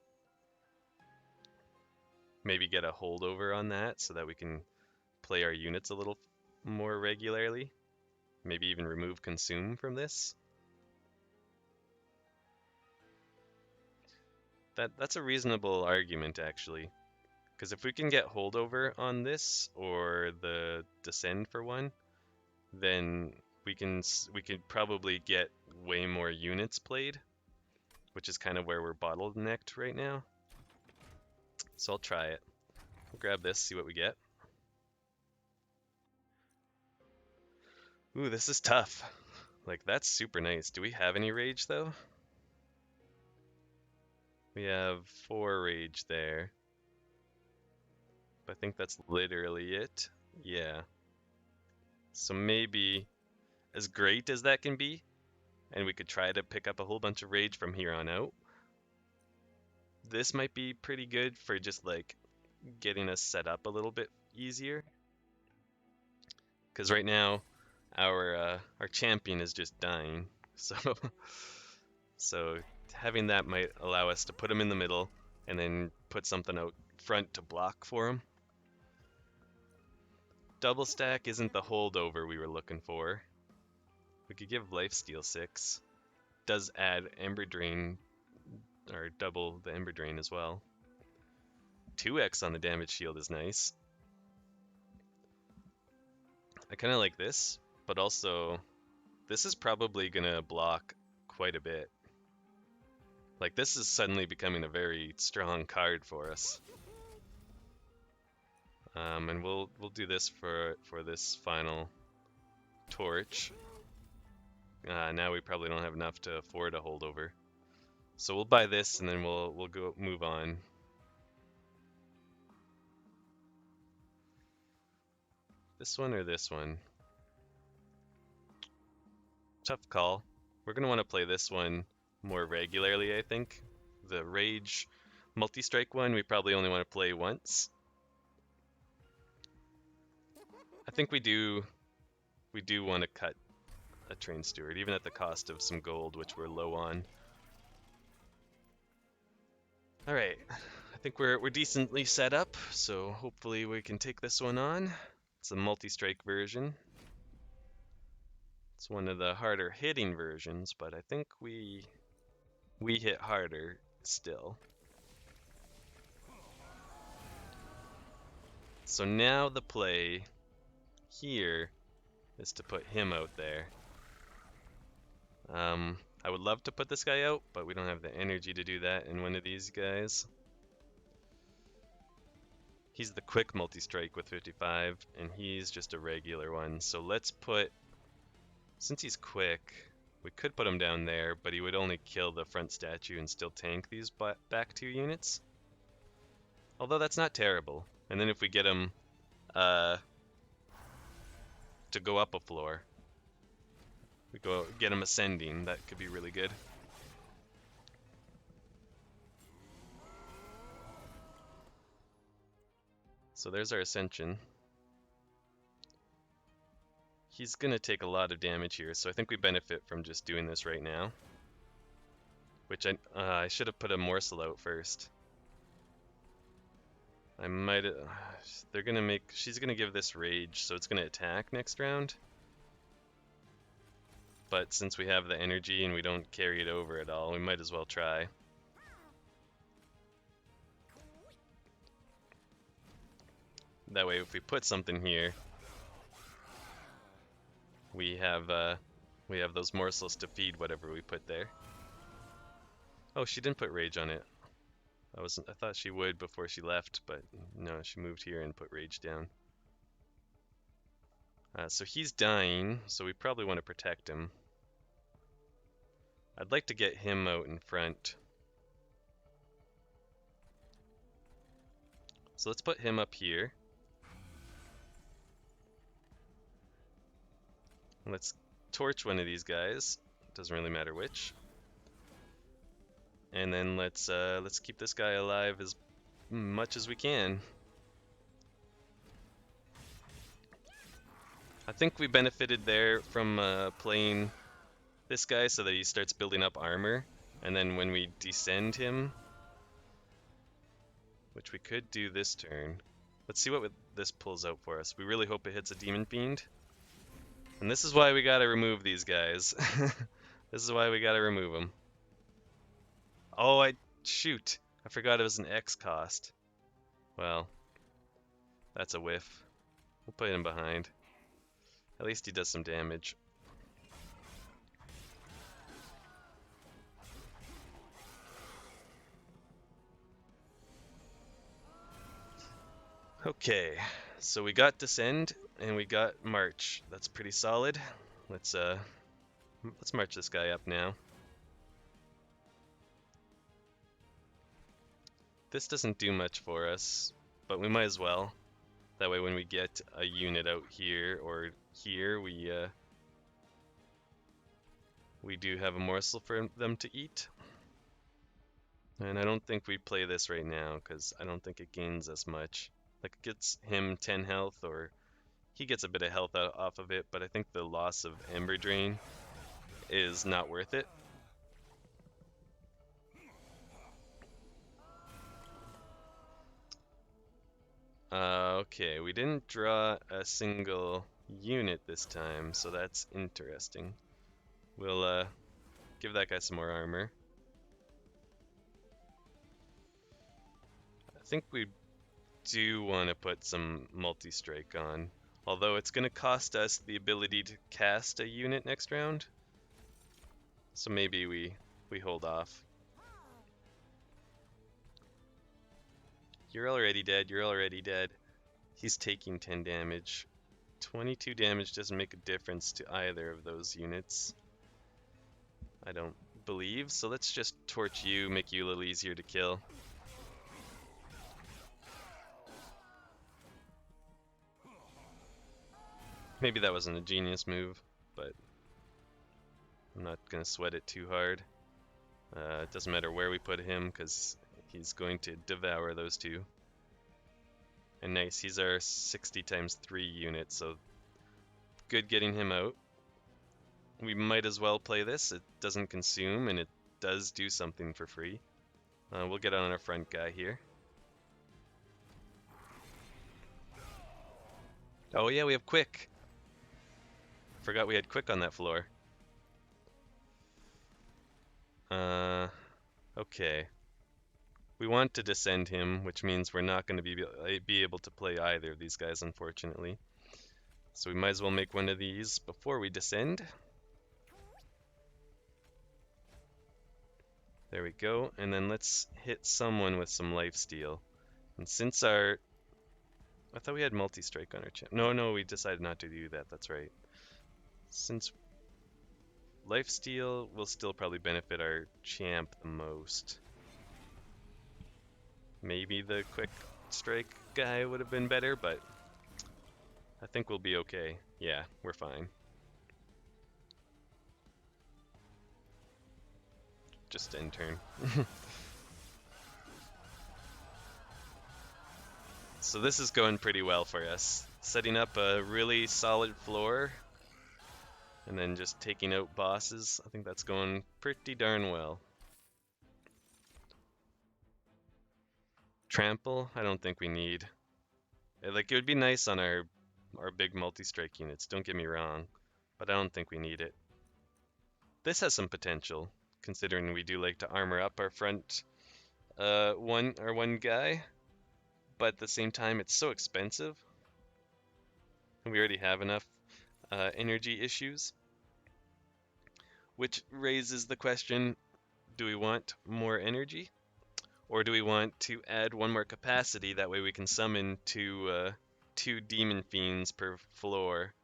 Maybe get a holdover on that so that we can play our units a little more regularly. Maybe even remove consume from this. That's a reasonable argument actually. Because if we can get holdover on this, or the descend for one, then we could probably get way more units played, which is kind of where we're bottlenecked right now. So I'll try it. We'll grab this, see what we get. Ooh, this is tough. Like, that's super nice. Do we have any rage though? We have 4 rage there. I think that's literally it. Yeah. So maybe, as great as that can be, and we could try to pick up a whole bunch of rage from here on out, this might be pretty good for just like getting us set up a little bit easier. Because right now, our champion is just dying. So having that might allow us to put him in the middle and then put something out front to block for him. Double stack isn't the holdover we were looking for. We could give lifesteal 6. Does add Ember Drain, or double the Ember Drain as well. 2x on the damage shield is nice. I kind of like this, but also this is probably going to block quite a bit. Like, this is suddenly becoming a very strong card for us. And we'll do this for this final torch. Now we probably don't have enough to afford a holdover. So we'll buy this and then we'll go move on. This one or this one? Tough call. We're gonna want to play this one more regularly, I think. The Rage multi-strike one we probably only want to play once. I think we do want to cut a Train Steward, even at the cost of some gold, which we're low on. Alright, I think we're decently set up, so hopefully we can take this one on. It's a multi-strike version. It's one of the harder hitting versions, but I think we hit harder still. So now the play here is to put him out there. I would love to put this guy out, but we don't have the energy to do that in one of these guys. He's the quick multi-strike with 55, and he's just a regular one. So let's put, since he's quick, we could put him down there, but he would only kill the front statue and still tank these back 2 units. Although that's not terrible. And then if we get him to go up a floor, we go get him ascending, that could be really good. So there's our ascension. He's gonna take a lot of damage here, so I think we benefit from just doing this right now. Which I should have put a morsel out first. I might have. She's gonna give this rage, so it's gonna attack next round. But since we have the energy and we don't carry it over at all, we might as well try. That way, if we put something here, we have those morsels to feed whatever we put there. Oh, she didn't put rage on it. I thought she would before she left, but no, she moved here and put rage down. So he's dying, so we probably want to protect him. I'd like to get him out in front. So let's put him up here. Let's torch one of these guys. Doesn't really matter which. And then let's keep this guy alive as much as we can. I think we benefited there from playing this guy so that he starts building up armor, and then when we descend him, which we could do this turn, let's see what this pulls out for us. We really hope it hits a Demon Fiend. And this is why we gotta remove these guys. This is why we gotta remove them. Oh, shoot. I forgot it was an X cost. Well, that's a whiff. We'll put him behind. At least he does some damage. Okay, so we got Descend and we got March. That's pretty solid. Let's march this guy up now. This doesn't do much for us, but we might as well. That way when we get a unit out here or here, we do have a morsel for them to eat. And I don't think we play this right now, because I don't think it gains us much. Like, it gets him 10 health, or he gets a bit of health off of it, but I think the loss of Ember Drain is not worth it. Okay, we didn't draw a single unit this time, so that's interesting. We'll give that guy some more armor. I think we do want to put some multi-strike on, although it's going to cost us the ability to cast a unit next round. So maybe we hold off. You're already dead, you're already dead. He's taking 10 damage. 22 damage doesn't make a difference to either of those units, I don't believe. So let's just torch you, make you a little easier to kill. Maybe that wasn't a genius move, but I'm not gonna sweat it too hard. It doesn't matter where we put him because he's going to devour those two. And nice, he's our 60 times 3 unit, so good getting him out. We might as well play this. It doesn't consume and it does do something for free. We'll get on our front guy here. Oh yeah, we have quick. Forgot we had quick on that floor. Okay. We want to descend him, which means we're not going to be able to play either of these guys, unfortunately. So we might as well make one of these before we descend. There we go, and then let's hit someone with some lifesteal. And since I thought we had multi-strike on our champ. No, we decided not to do that, that's right. Since lifesteal will still probably benefit our champ the most. Maybe the quick strike guy would have been better, but I think we'll be okay. Yeah, we're fine. Just end turn. So this is going pretty well for us. Setting up a really solid floor and then just taking out bosses. I think that's going pretty darn well. Trample, I don't think we need. Like, it would be nice on our big multi-strike units, don't get me wrong, but I don't think we need it. This has some potential, considering we do like to armor up our front one guy, but at the same time it's so expensive. And we already have enough energy issues, which raises the question, do we want more energy? Or do we want to add one more capacity? That way we can summon two demon fiends per floor,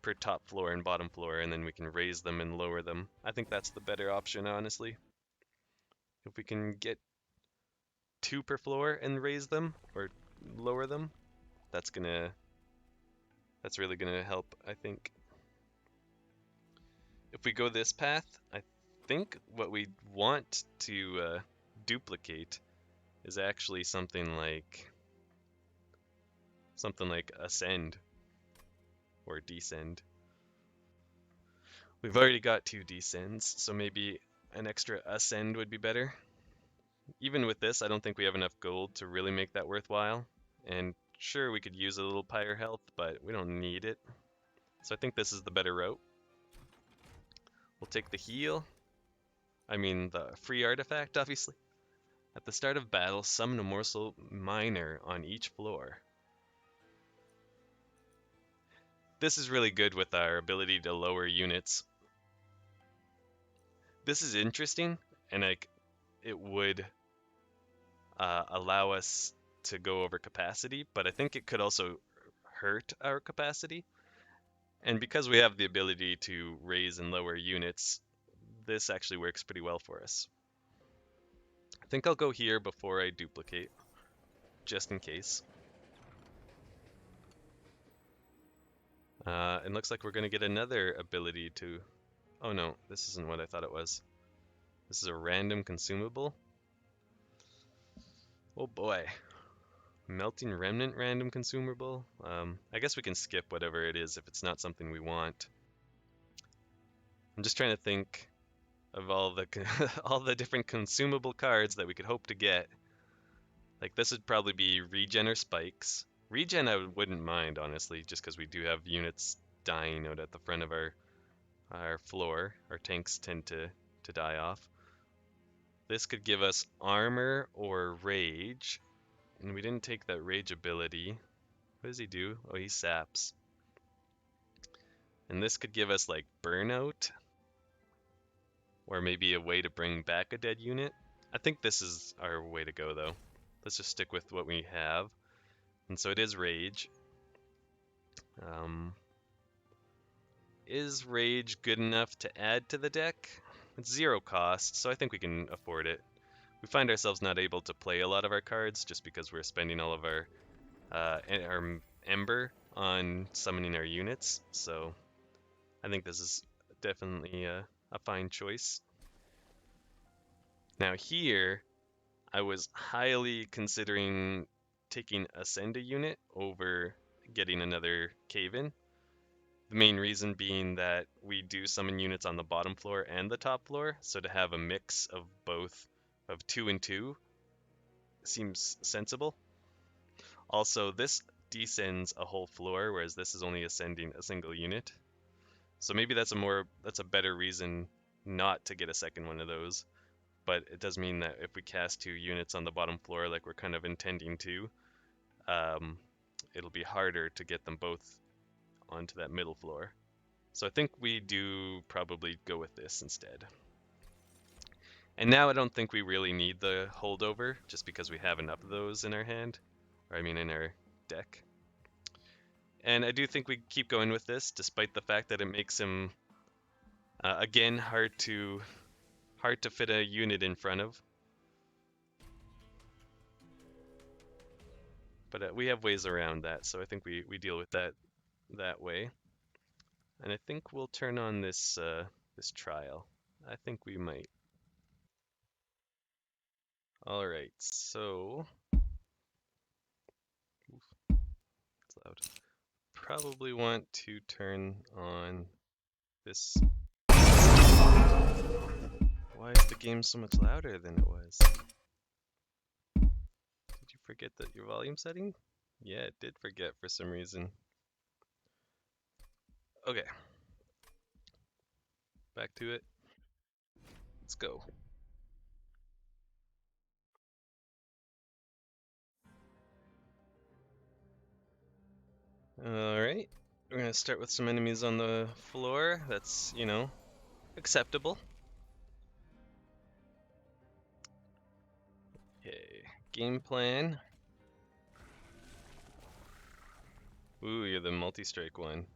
per top floor and bottom floor, and then we can raise them and lower them. I think that's the better option, honestly. If we can get 2 per floor and raise them or lower them, that's really gonna help, I think. If we go this path, I think what we want to duplicate is actually something like ascend or descend. We've already got 2 descends, so maybe an extra ascend would be better. Even with this, I don't think we have enough gold to really make that worthwhile. And sure, we could use a little pyre health, but we don't need it. So I think this is the better route. We'll take the heal. I mean, the free artifact, obviously. At the start of battle, summon a morsel minor on each floor. This is really good with our ability to lower units. This is interesting, and it would allow us to go over capacity, but I think it could also hurt our capacity. And because we have the ability to raise and lower units, this actually works pretty well for us. I think I'll go here before I duplicate, just in case. It looks like we're going to get another ability to... Oh no, this isn't what I thought it was. This is a random consumable. Oh boy. Melting Remnant random consumable. I guess we can skip whatever it is if it's not something we want. I'm just trying to think of all the all the different consumable cards that we could hope to get. Like this would probably be regen or spikes. Regen I wouldn't mind, honestly, just because we do have units dying out at the front of our floor. Our tanks tend to die off. This could give us armor or rage. And we didn't take that rage ability. What does he do? Oh, he saps. And this could give us like burnout. Or maybe a way to bring back a dead unit. I think this is our way to go though. Let's just stick with what we have. And so it is rage. Is rage good enough to add to the deck? It's 0 cost, so I think we can afford it. We find ourselves not able to play a lot of our cards just because we're spending all of our ember on summoning our units, so I think this is definitely a fine choice. Now here, I was highly considering taking Ascend a unit over getting another Cave-in. The main reason being that we do summon units on the bottom floor and the top floor, so to have a mix of both, of 2 and 2, seems sensible. Also, this descends a whole floor, whereas this is only ascending a single unit. So maybe that's a better reason not to get a second one of those. But it does mean that if we cast 2 units on the bottom floor, like we're kind of intending to, it'll be harder to get them both onto that middle floor. So I think we do probably go with this instead. And now I don't think we really need the holdover, just because we have enough of those in our hand, or I mean in our deck. And I do think we keep going with this, despite the fact that it makes him, again, hard to fit a unit in front of. But we have ways around that, so I think we deal with that way. And I think we'll turn on this this trial. I think we might. All right, so it's loud. Probably want to turn on this. Why is the game so much louder than it was? Did you forget that your volume setting? Yeah, it did forget for some reason. Okay. Back to it. Let's go. Alright. We're gonna start with some enemies on the floor. That's, acceptable. Okay. Game plan. Ooh, you're the multi-strike one.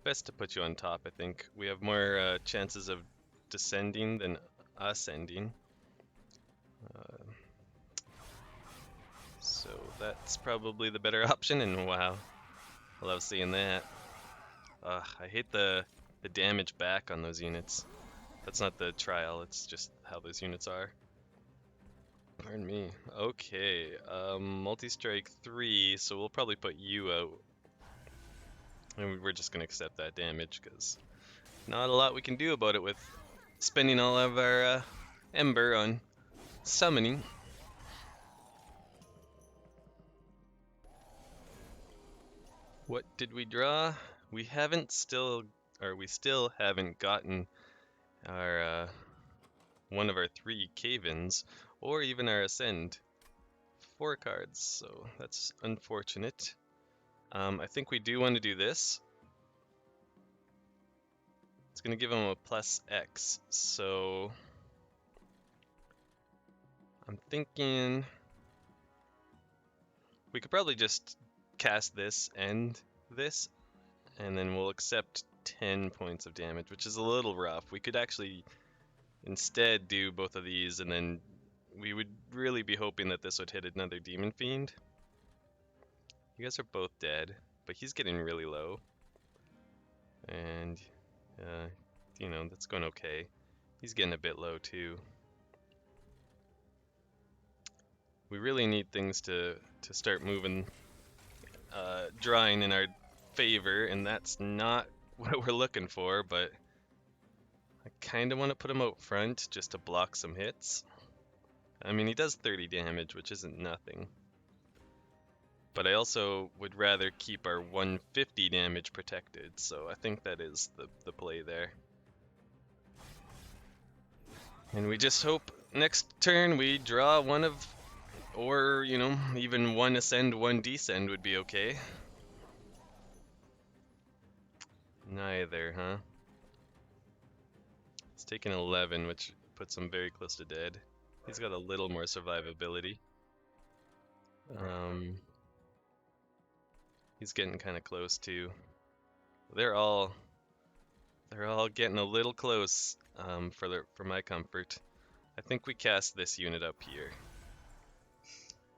Best to put you on top, I think. We have more chances of descending than ascending. So that's probably the better option, and wow, I love seeing that. I hate the damage back on those units. That's not the trial, it's just how those units are. Pardon me. Okay, multi-strike 3, so we'll probably put you out. And we're just gonna accept that damage, because not a lot we can do about it with spending all of our ember on summoning. What did we draw? We still haven't gotten our one of our 3 cave-ins, or even our ascend. 4 cards, so that's unfortunate. I think we do want to do this. It's going to give him a plus X, so I'm thinking we could probably just cast this and this, and then we'll accept 10 points of damage, which is a little rough. We could actually instead do both of these, and then we would really be hoping that this would hit another Demon Fiend. You guys are both dead, but he's getting really low. And, that's going okay. He's getting a bit low too. We really need things to start moving, drawing in our favor, and that's not what we're looking for, but I kind of want to put him out front just to block some hits. I mean, he does 30 damage, which isn't nothing. But I also would rather keep our 150 damage protected, so I think that is the play there. And we just hope next turn we draw one of, or, you know, even one ascend, one descend would be okay. Neither, huh? It's taking 11, which puts him very close to dead. He's got a little more survivability. Um, he's getting kind of close too. They're all getting a little close for my comfort. I think we cast this unit up here.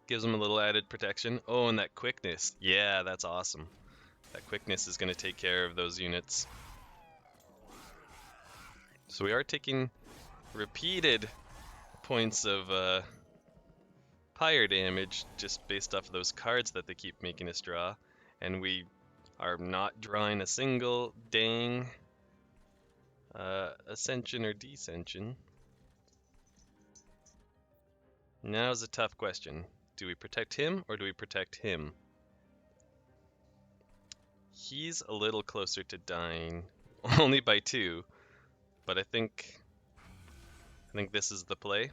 Gives him a little added protection. Oh, and that quickness. Yeah, that's awesome. That quickness is going to take care of those units. So we are taking repeated points of pyre damage just based off of those cards that they keep making us draw. And we are not drawing a single dang ascension or descension. Now's a tough question. Do we protect him or do we protect him? He's a little closer to dying, only by 2, but I think this is the play.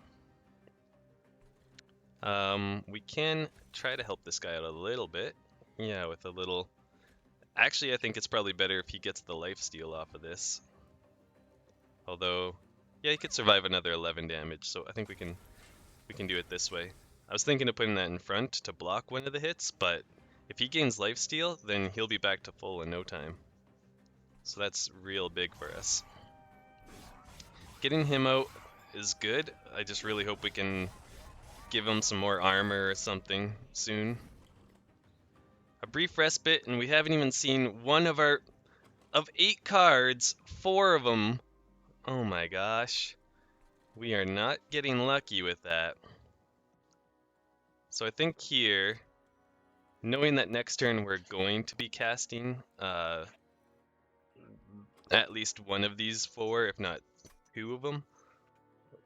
We can try to help this guy out a little bit. Yeah, with a little. Actually, I think it's probably better if he gets the lifesteal off of this. Although, yeah, he could survive another 11 damage, so I think we can do it this way. I was thinking of putting that in front to block one of the hits, but if he gains lifesteal, then he'll be back to full in no time. So that's real big for us. Getting him out is good. I just really hope we can give him some more armor or something soon. A brief respite, and we haven't even seen one of 8 cards, 4 of them. Oh my gosh. We are not getting lucky with that. So I think here, knowing that next turn we're going to be casting at least one of these 4, if not 2 of them,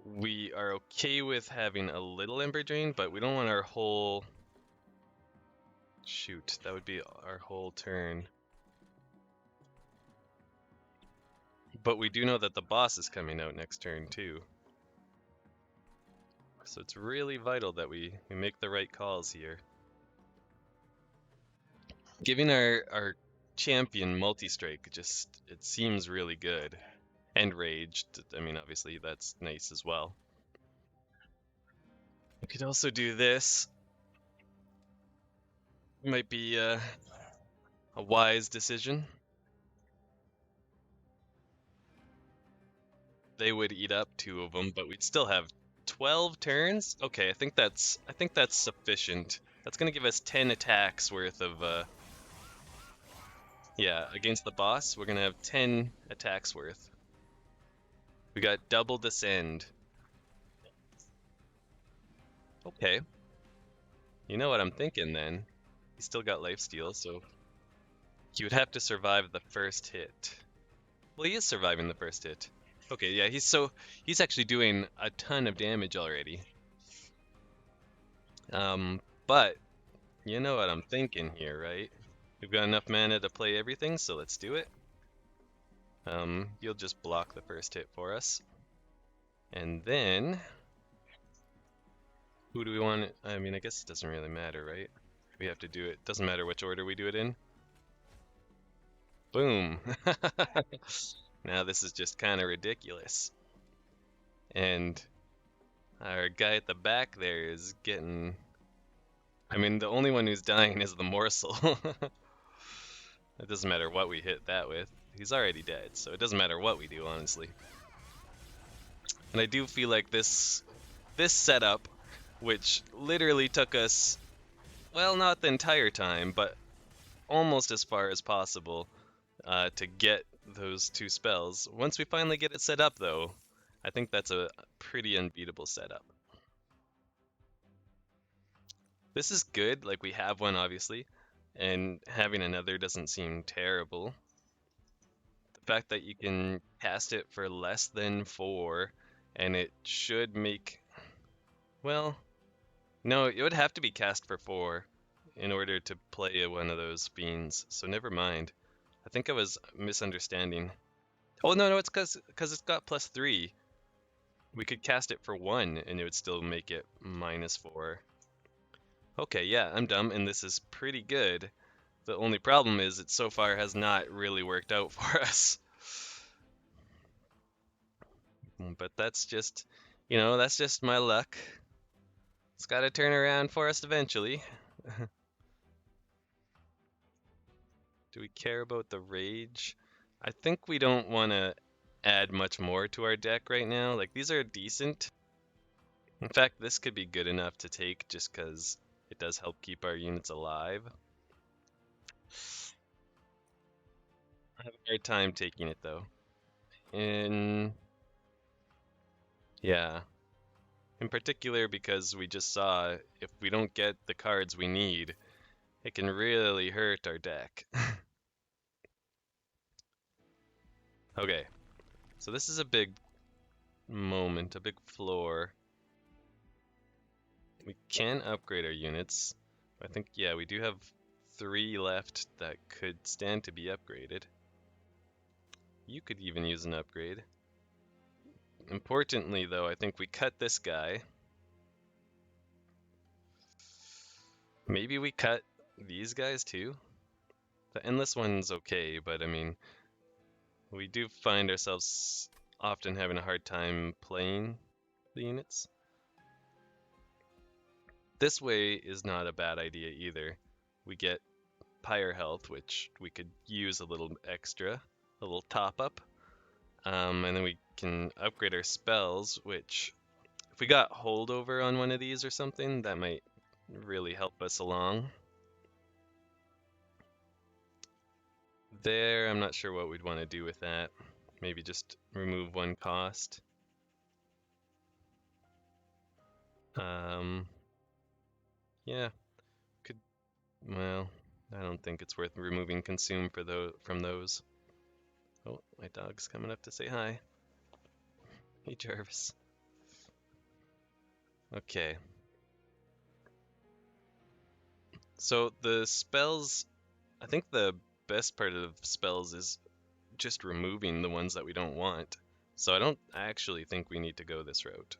we are okay with having a little Ember Drain, but we don't want our whole... Shoot, that would be our whole turn. But we do know that the boss is coming out next turn too. So it's really vital that we make the right calls here. Giving our champion multi-strike just, it seems really good. And raged, I mean, obviously that's nice as well. We could also do this. Might be a wise decision. They would eat up 2 of them, but we'd still have 12 turns? Okay, I think that's sufficient. That's gonna give us 10 attacks worth of yeah, against the boss, we're gonna have 10 attacks worth. We got double descend. Okay. You know what I'm thinking then. He's still got lifesteal, so he would have to survive the first hit. Well, he is surviving the first hit. Okay, yeah, he's actually doing a ton of damage already. But you know what I'm thinking here, right? We've got enough mana to play everything, so let's do it. You'll just block the first hit for us. And then, who do we want? I mean, I guess it doesn't really matter, right? We have to do it. Doesn't matter which order we do it in. Boom. Now this is just kind of ridiculous. And our guy at the back there is getting... I mean, the only one who's dying is the morsel. It doesn't matter what we hit that with. He's already dead, so it doesn't matter what we do, honestly. And I do feel like this setup, which literally took us, well, not the entire time, but almost as far as possible to get those 2 spells. Once we finally get it set up, though, I think that's a pretty unbeatable setup. This is good, like we have one, obviously, and having another doesn't seem terrible. The fact that you can cast it for less than 4, and it should make... Well, no, it would have to be cast for 4 in order to play one of those fiends, so never mind. I think I was misunderstanding. Oh, no, no, it's because it's got +3. We could cast it for 1 and it would still make it -4. Okay, yeah, I'm dumb, and this is pretty good. The only problem is it so far has not really worked out for us. But that's just, that's just my luck. It's got to turn around for us eventually. Do we care about the rage? I think we don't want to add much more to our deck right now. Like, these are decent. In fact, this could be good enough to take just because it does help keep our units alive. I have a hard time taking it though. Yeah, in particular because we just saw if we don't get the cards we need, it can really hurt our deck. Okay, so this is a big moment, a big floor. We can upgrade our units. I think, yeah, we do have 3 left that could stand to be upgraded. You could even use an upgrade. Importantly, though, I think we cut this guy. Maybe we cut these guys too. The endless one's okay, but I mean, we do find ourselves often having a hard time playing the units. This way is not a bad idea either. We get Pyre health, which we could use a little extra, a little top up. And then we can upgrade our spells, which if we got holdover on one of these or something, that might really help us along. There, I'm not sure what we'd want to do with that. Maybe just remove 1 cost. Yeah, could, well, I don't think it's worth removing consume from those. Oh, my dog's coming up to say hi. Hey, Jarvis. Okay. So the spells, I think the best part of spells is just removing the ones that we don't want. So I don't actually think we need to go this route.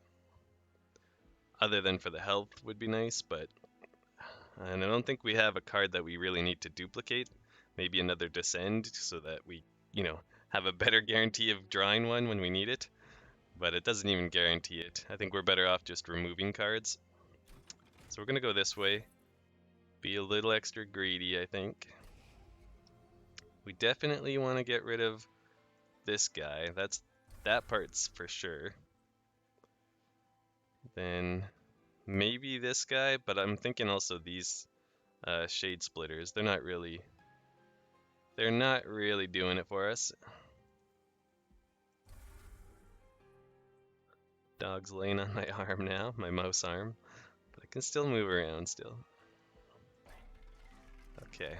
Other than for the health would be nice, but and I don't think we have a card that we really need to duplicate. Maybe another Descend so that we, have a better guarantee of drawing one when we need it. But it doesn't even guarantee it. I think we're better off just removing cards. So we're going to go this way. Be a little extra greedy, I think. We definitely want to get rid of this guy. That part's for sure. Then maybe this guy, but I'm thinking also these shade splitters. They're not really doing it for us. Dog's laying on my arm now, my mouse arm, but I can still move around still. Okay.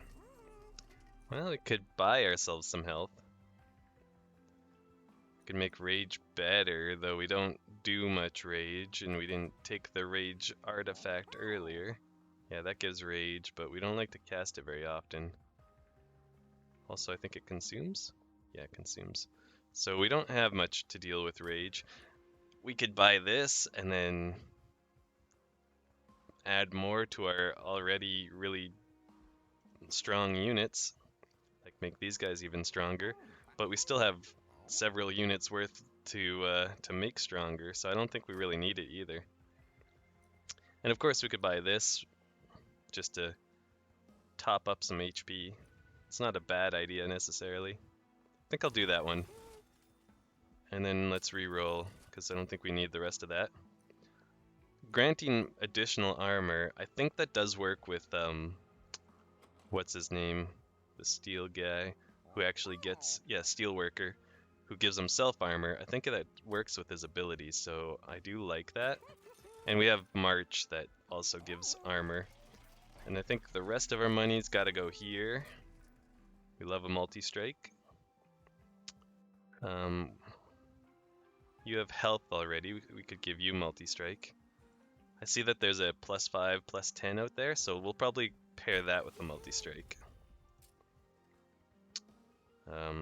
Well, we could buy ourselves some health. Could make rage better, though we don't do much rage, and we didn't take the rage artifact earlier. Yeah, that gives rage, but we don't like to cast it very often. Also, I think it consumes? Yeah, it consumes. So we don't have much to deal with rage. We could buy this and then add more to our already really strong units. Like make these guys even stronger. But we still have several units worth to make stronger, so I don't think we really need it either. And of course we could buy this just to top up some HP. It's not a bad idea necessarily. I think I'll do that one. And then let's re-roll, because I don't think we need the rest of that. Granting additional armor, I think that does work with, what's his name? The steel guy, who actually gets, yeah, steel worker, who gives himself armor. I think that works with his abilities, so I do like that. And we have March that also gives armor. And I think the rest of our money's got to go here. We love a multi-strike. You have health already. We could give you multi-strike. I see that there's a +5, +10 out there, so we'll probably pair that with the multi-strike.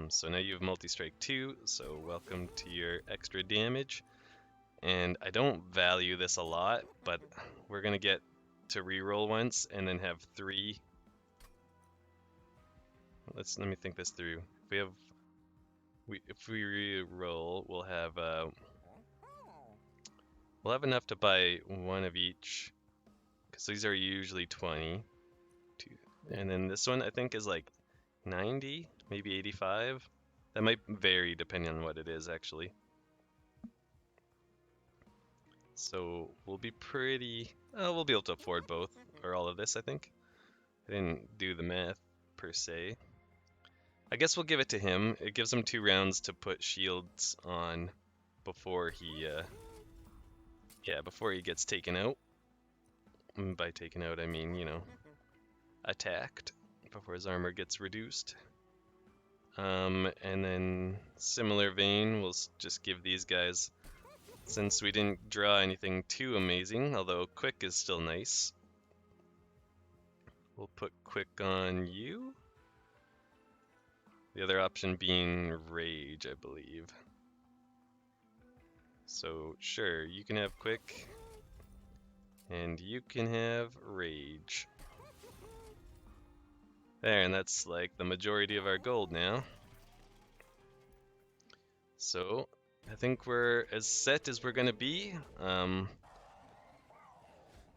So now you have multi-strike 2, so welcome to your extra damage. And I don't value this a lot, but we're gonna get to reroll once and then have 3. Let me think this through. If we reroll, we'll have enough to buy 1 of each, because these are usually 20. And then this one I think is like 90, maybe 85. That might vary depending on what it is actually. So we'll be we'll be able to afford both, or all of this, I think. I didn't do the math per se. I guess we'll give it to him. It gives him 2 rounds to put shields on before he gets taken out. And by taken out, I mean, attacked before his armor gets reduced. And then similar vein, we'll just give these guys, since we didn't draw anything too amazing, although quick is still nice. We'll put quick on you. The other option being rage, I believe. So sure, you can have quick, and you can have rage. There, and that's like the majority of our gold now. So I think we're as set as we're gonna be.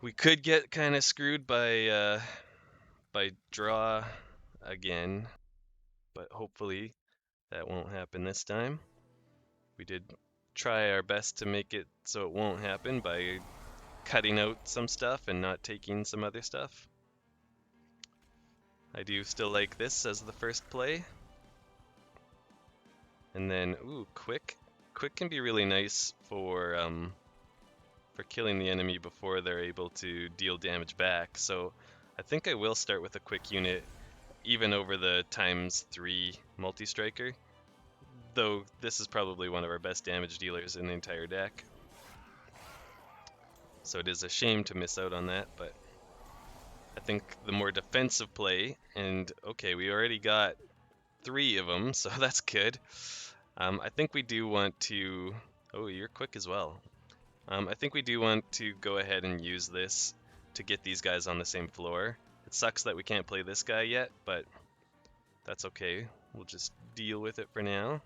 We could get kind of screwed by draw again, but hopefully that won't happen this time. We did try our best to make it so it won't happen by cutting out some stuff and not taking some other stuff. I do still like this as the first play. And then, ooh, quick. Quick can be really nice for killing the enemy before they're able to deal damage back. So I think I will start with a quick unit, even over the ×3 multi-striker. Though this is probably one of our best damage dealers in the entire deck. So it is a shame to miss out on that, but I think the more defensive play, and okay, we already got 3 of them, so that's good. I think we do want to, oh, you're quick as well. I think we do want to go ahead and use this to get these guys on the same floor. It sucks that we can't play this guy yet, but that's okay. We'll just deal with it for now.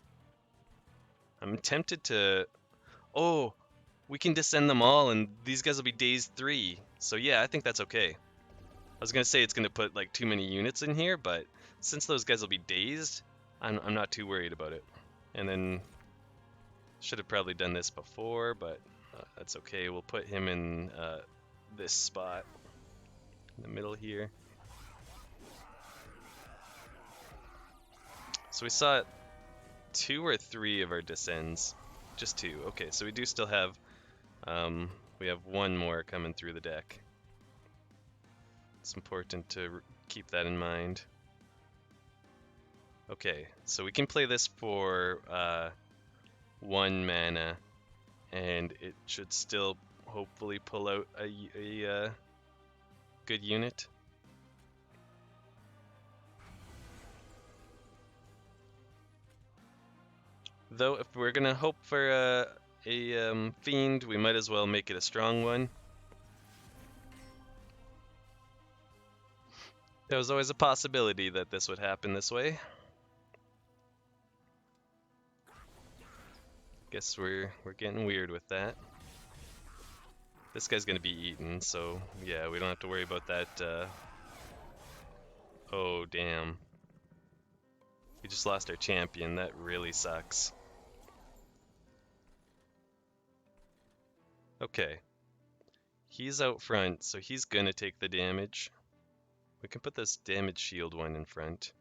I'm tempted to, oh, we can descend them all and these guys will be dazed 3. So yeah, I think that's okay. I was gonna say it's gonna put like too many units in here, but since those guys will be dazed, I'm not too worried about it. And then should have probably done this before, but that's okay. We'll put him in this spot in the middle here. So we saw 2 or 3 of our descends. Just 2. Okay, so we do still have we have 1 more coming through the deck. It's important to keep that in mind. Okay, so we can play this for 1 mana, and it should still hopefully pull out a good unit. Though if we're gonna hope for a fiend, we might as well make it a strong one. There was always a possibility that this would happen this way. Guess we're getting weird with that. This guy's gonna be eaten, so yeah, we don't have to worry about that. Oh damn. We just lost our champion. That really sucks. Okay. He's out front, so he's gonna take the damage. We can put this damage shield one in front.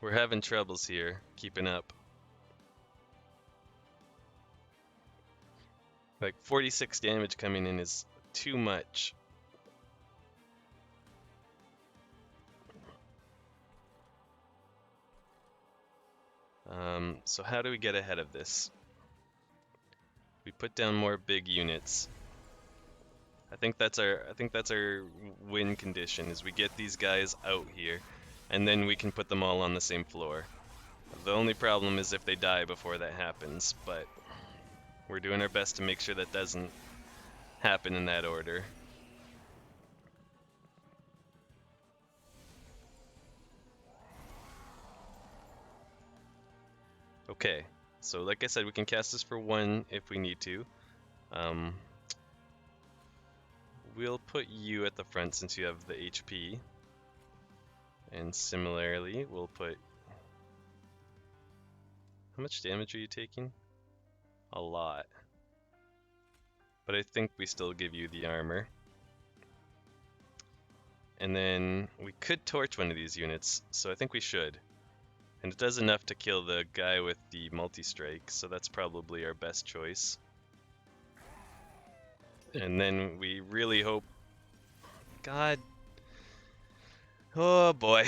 We're having troubles here, keeping up. Like 46 damage coming in is too much. So how do we get ahead of this? We put down more big units. I think that's our win condition is we get these guys out here, and then we can put them all on the same floor. The only problem is if they die before that happens, but we're doing our best to make sure that doesn't happen in that order. Okay, so like I said, we can cast this for 1 if we need to. Um, we'll put you at the front since you have the HP. And similarly, we'll put... How much damage are you taking? A lot. But I think we still give you the armor. And then we could torch one of these units, so I think we should. And it does enough to kill the guy with the multi-strike, so that's probably our best choice. And then we really hope... God. Oh boy.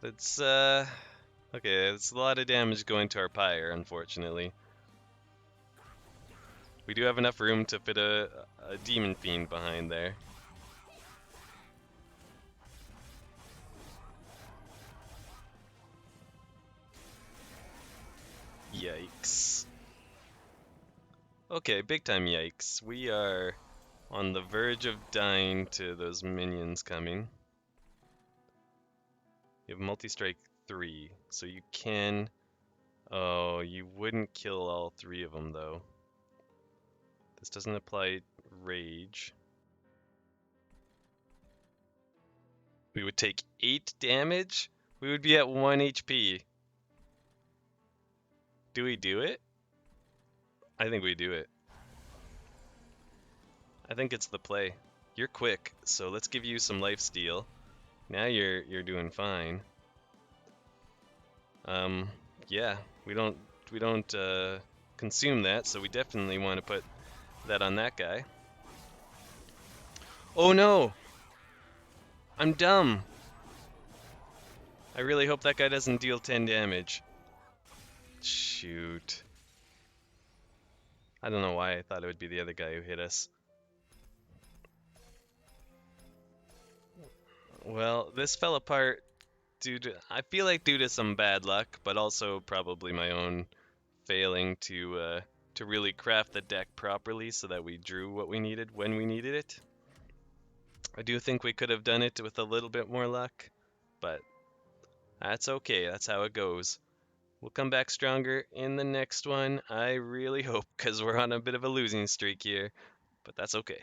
That's, okay, it's a lot of damage going to our pyre, unfortunately. We do have enough room to fit a demon fiend behind there. Yikes. Okay, big time yikes. We are on the verge of dying to those minions coming. You have multi-strike 3, so you can... Oh, you wouldn't kill all 3 of them, though. This doesn't apply rage. We would take 8 damage? We would be at 1 HP. Do we do it? I think we do it. I think it's the play. You're quick, so let's give you some life steal. Now you're doing fine. Yeah, we don't consume that, so we definitely want to put that on that guy. Oh no! I'm dumb. I really hope that guy doesn't deal 10 damage. Shoot. I don't know why I thought it would be the other guy who hit us. Well, this fell apart I feel like due to some bad luck, but also probably my own failing to really craft the deck properly so that we drew what we needed when we needed it. I do think we could have done it with a little bit more luck, but that's okay. That's how it goes. We'll come back stronger in the next one. I really hope, because we're on a bit of a losing streak here, but that's okay.